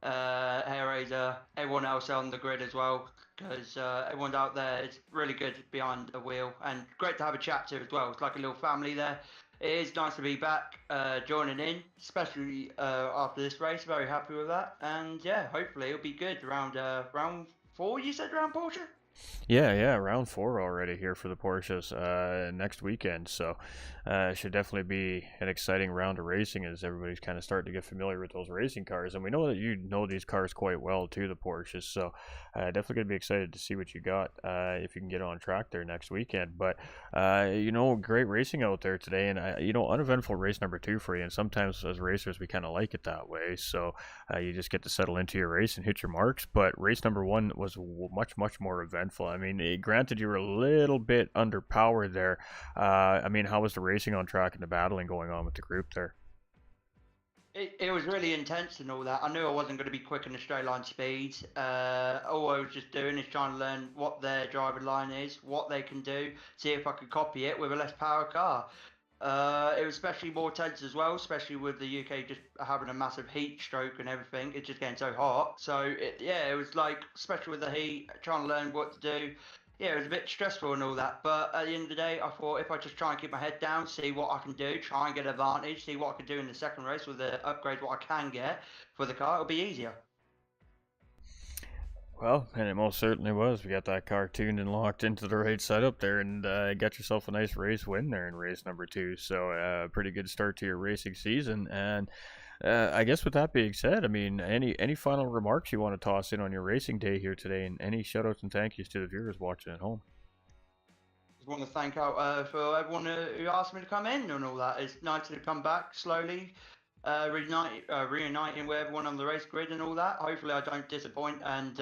Hair Razor, everyone else on the grid as well, because everyone's out there. It's really good behind the wheel, and great to have a chat to as well. It's like a little family there. It is nice to be back, joining in, especially after this race. Very happy with that, and yeah, hopefully it'll be good around round 4. You said round Porsche? Yeah, round four already here for the Porsches next weekend. So it should definitely be an exciting round of racing as everybody's kind of starting to get familiar with those racing cars. And we know that you know these cars quite well too, the Porsches. So definitely going to be excited to see what you got if you can get on track there next weekend. But great racing out there today, and uneventful race number two for you. And sometimes as racers, we kind of like it that way. So you just get to settle into your race and hit your marks. But race number one was much more eventful. I mean, granted, you were a little bit underpowered there. How was the racing on track and the battling going on with the group there? It was really intense and all that. I knew I wasn't going to be quick in the straight line speeds. All I was just doing is trying to learn what their driver line is, what they can do, see if I could copy it with a less power car. It was especially more tense as well, especially with the UK just having a massive heat stroke and everything. It's just getting so hot. So it was like, especially with the heat, trying to learn what to do. Yeah, it was a bit stressful and all that. But at the end of the day, I thought if I just try and keep my head down, see what I can do, try and get advantage, see what I can do in the second race with the upgrades, what I can get for the car, it'll be easier. Well, and it most certainly was. We got that car tuned and locked into the right setup there, and got yourself a nice race win there in race number two. So, pretty good start to your racing season. And I guess with that being said, I mean, any final remarks you want to toss in on your racing day here today, and any shoutouts and thank yous to the viewers watching at home? Just want to thank out for everyone who asked me to come in and all that. It's nice to come back slowly, reuniting with everyone on the race grid and all that. Hopefully, I don't disappoint and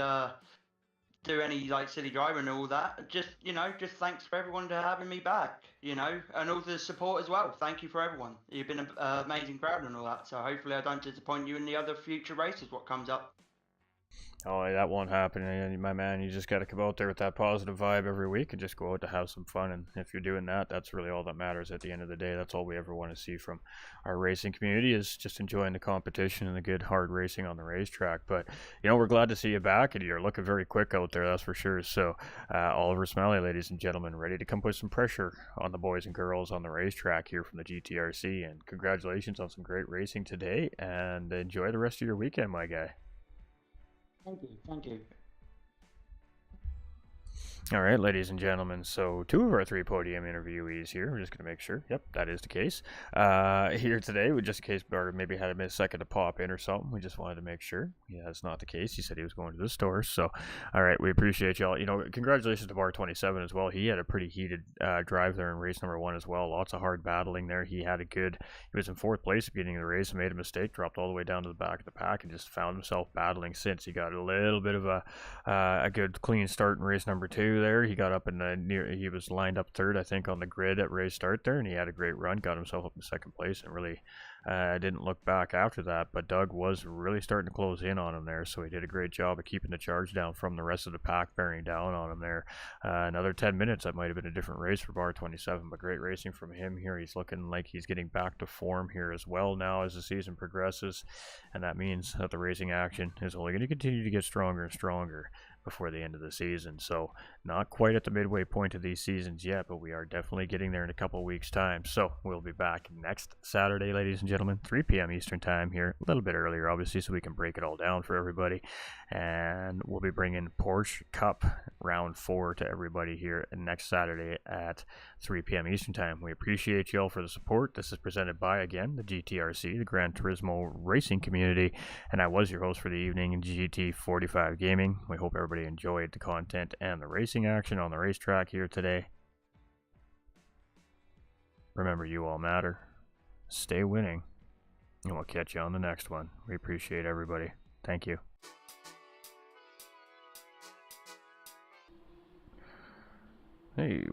do any like silly driving and all that. Just thanks for everyone to having me back. And all the support as well. Thank you for everyone. You've been an amazing crowd and all that. So hopefully, I don't disappoint you in the other future races. What comes up. Oh, that won't happen, my man. You just got to come out there with that positive vibe every week and just go out to have some fun. And if you're doing that, that's really all that matters at the end of the day. That's all we ever want to see from our racing community is just enjoying the competition and the good hard racing on the racetrack. But we're glad to see you back, and you're looking very quick out there, that's for sure. So Oliver Smiley, ladies and gentlemen, ready to come put some pressure on the boys and girls on the racetrack here from the GTRC. And congratulations on some great racing today, and enjoy the rest of your weekend, my guy. Thank you. All right, ladies and gentlemen, so two of our three podium interviewees here. We're just going to make sure. Yep, that is the case. Here today, just in case Barter maybe had a second to pop in or something. We just wanted to make sure. Yeah, that's not the case. He said he was going to the store. So, all right, we appreciate y'all. Congratulations to Bar 27 as well. He had a pretty heated drive there in race number one as well. Lots of hard battling there. He was in fourth place at the beginning of the race and made a mistake, dropped all the way down to the back of the pack and just found himself battling since. He got a little bit of a good clean start in race number two there. He got up in he was lined up third, I think, on the grid at race start there, and he had a great run, got himself up in second place, and really didn't look back after that. But Doug was really starting to close in on him there, so he did a great job of keeping the charge down from the rest of the pack, bearing down on him there. Another 10 minutes, that might have been a different race for Bar 27, but great racing from him here. He's looking like he's getting back to form here as well now as the season progresses, and that means that the racing action is only going to continue to get stronger and stronger before the end of the season. So not quite at the midway point of these seasons yet, but we are definitely getting there in a couple of weeks' time. So we'll be back next Saturday, ladies and gentlemen, 3 p.m. Eastern time here, a little bit earlier, obviously, so we can break it all down for everybody. And we'll be bringing Porsche Cup round 4 to everybody here next Saturday at 3 p.m. Eastern time. We appreciate you all for the support. This is presented by, again, the GTRC, the Gran Turismo racing community, and I was your host for the evening, GT45 Gaming. We hope everybody enjoyed the content and the racing action on the racetrack here today. Remember, you all matter. Stay winning, and we'll catch you on the next one. We appreciate everybody. Thank you. Hey.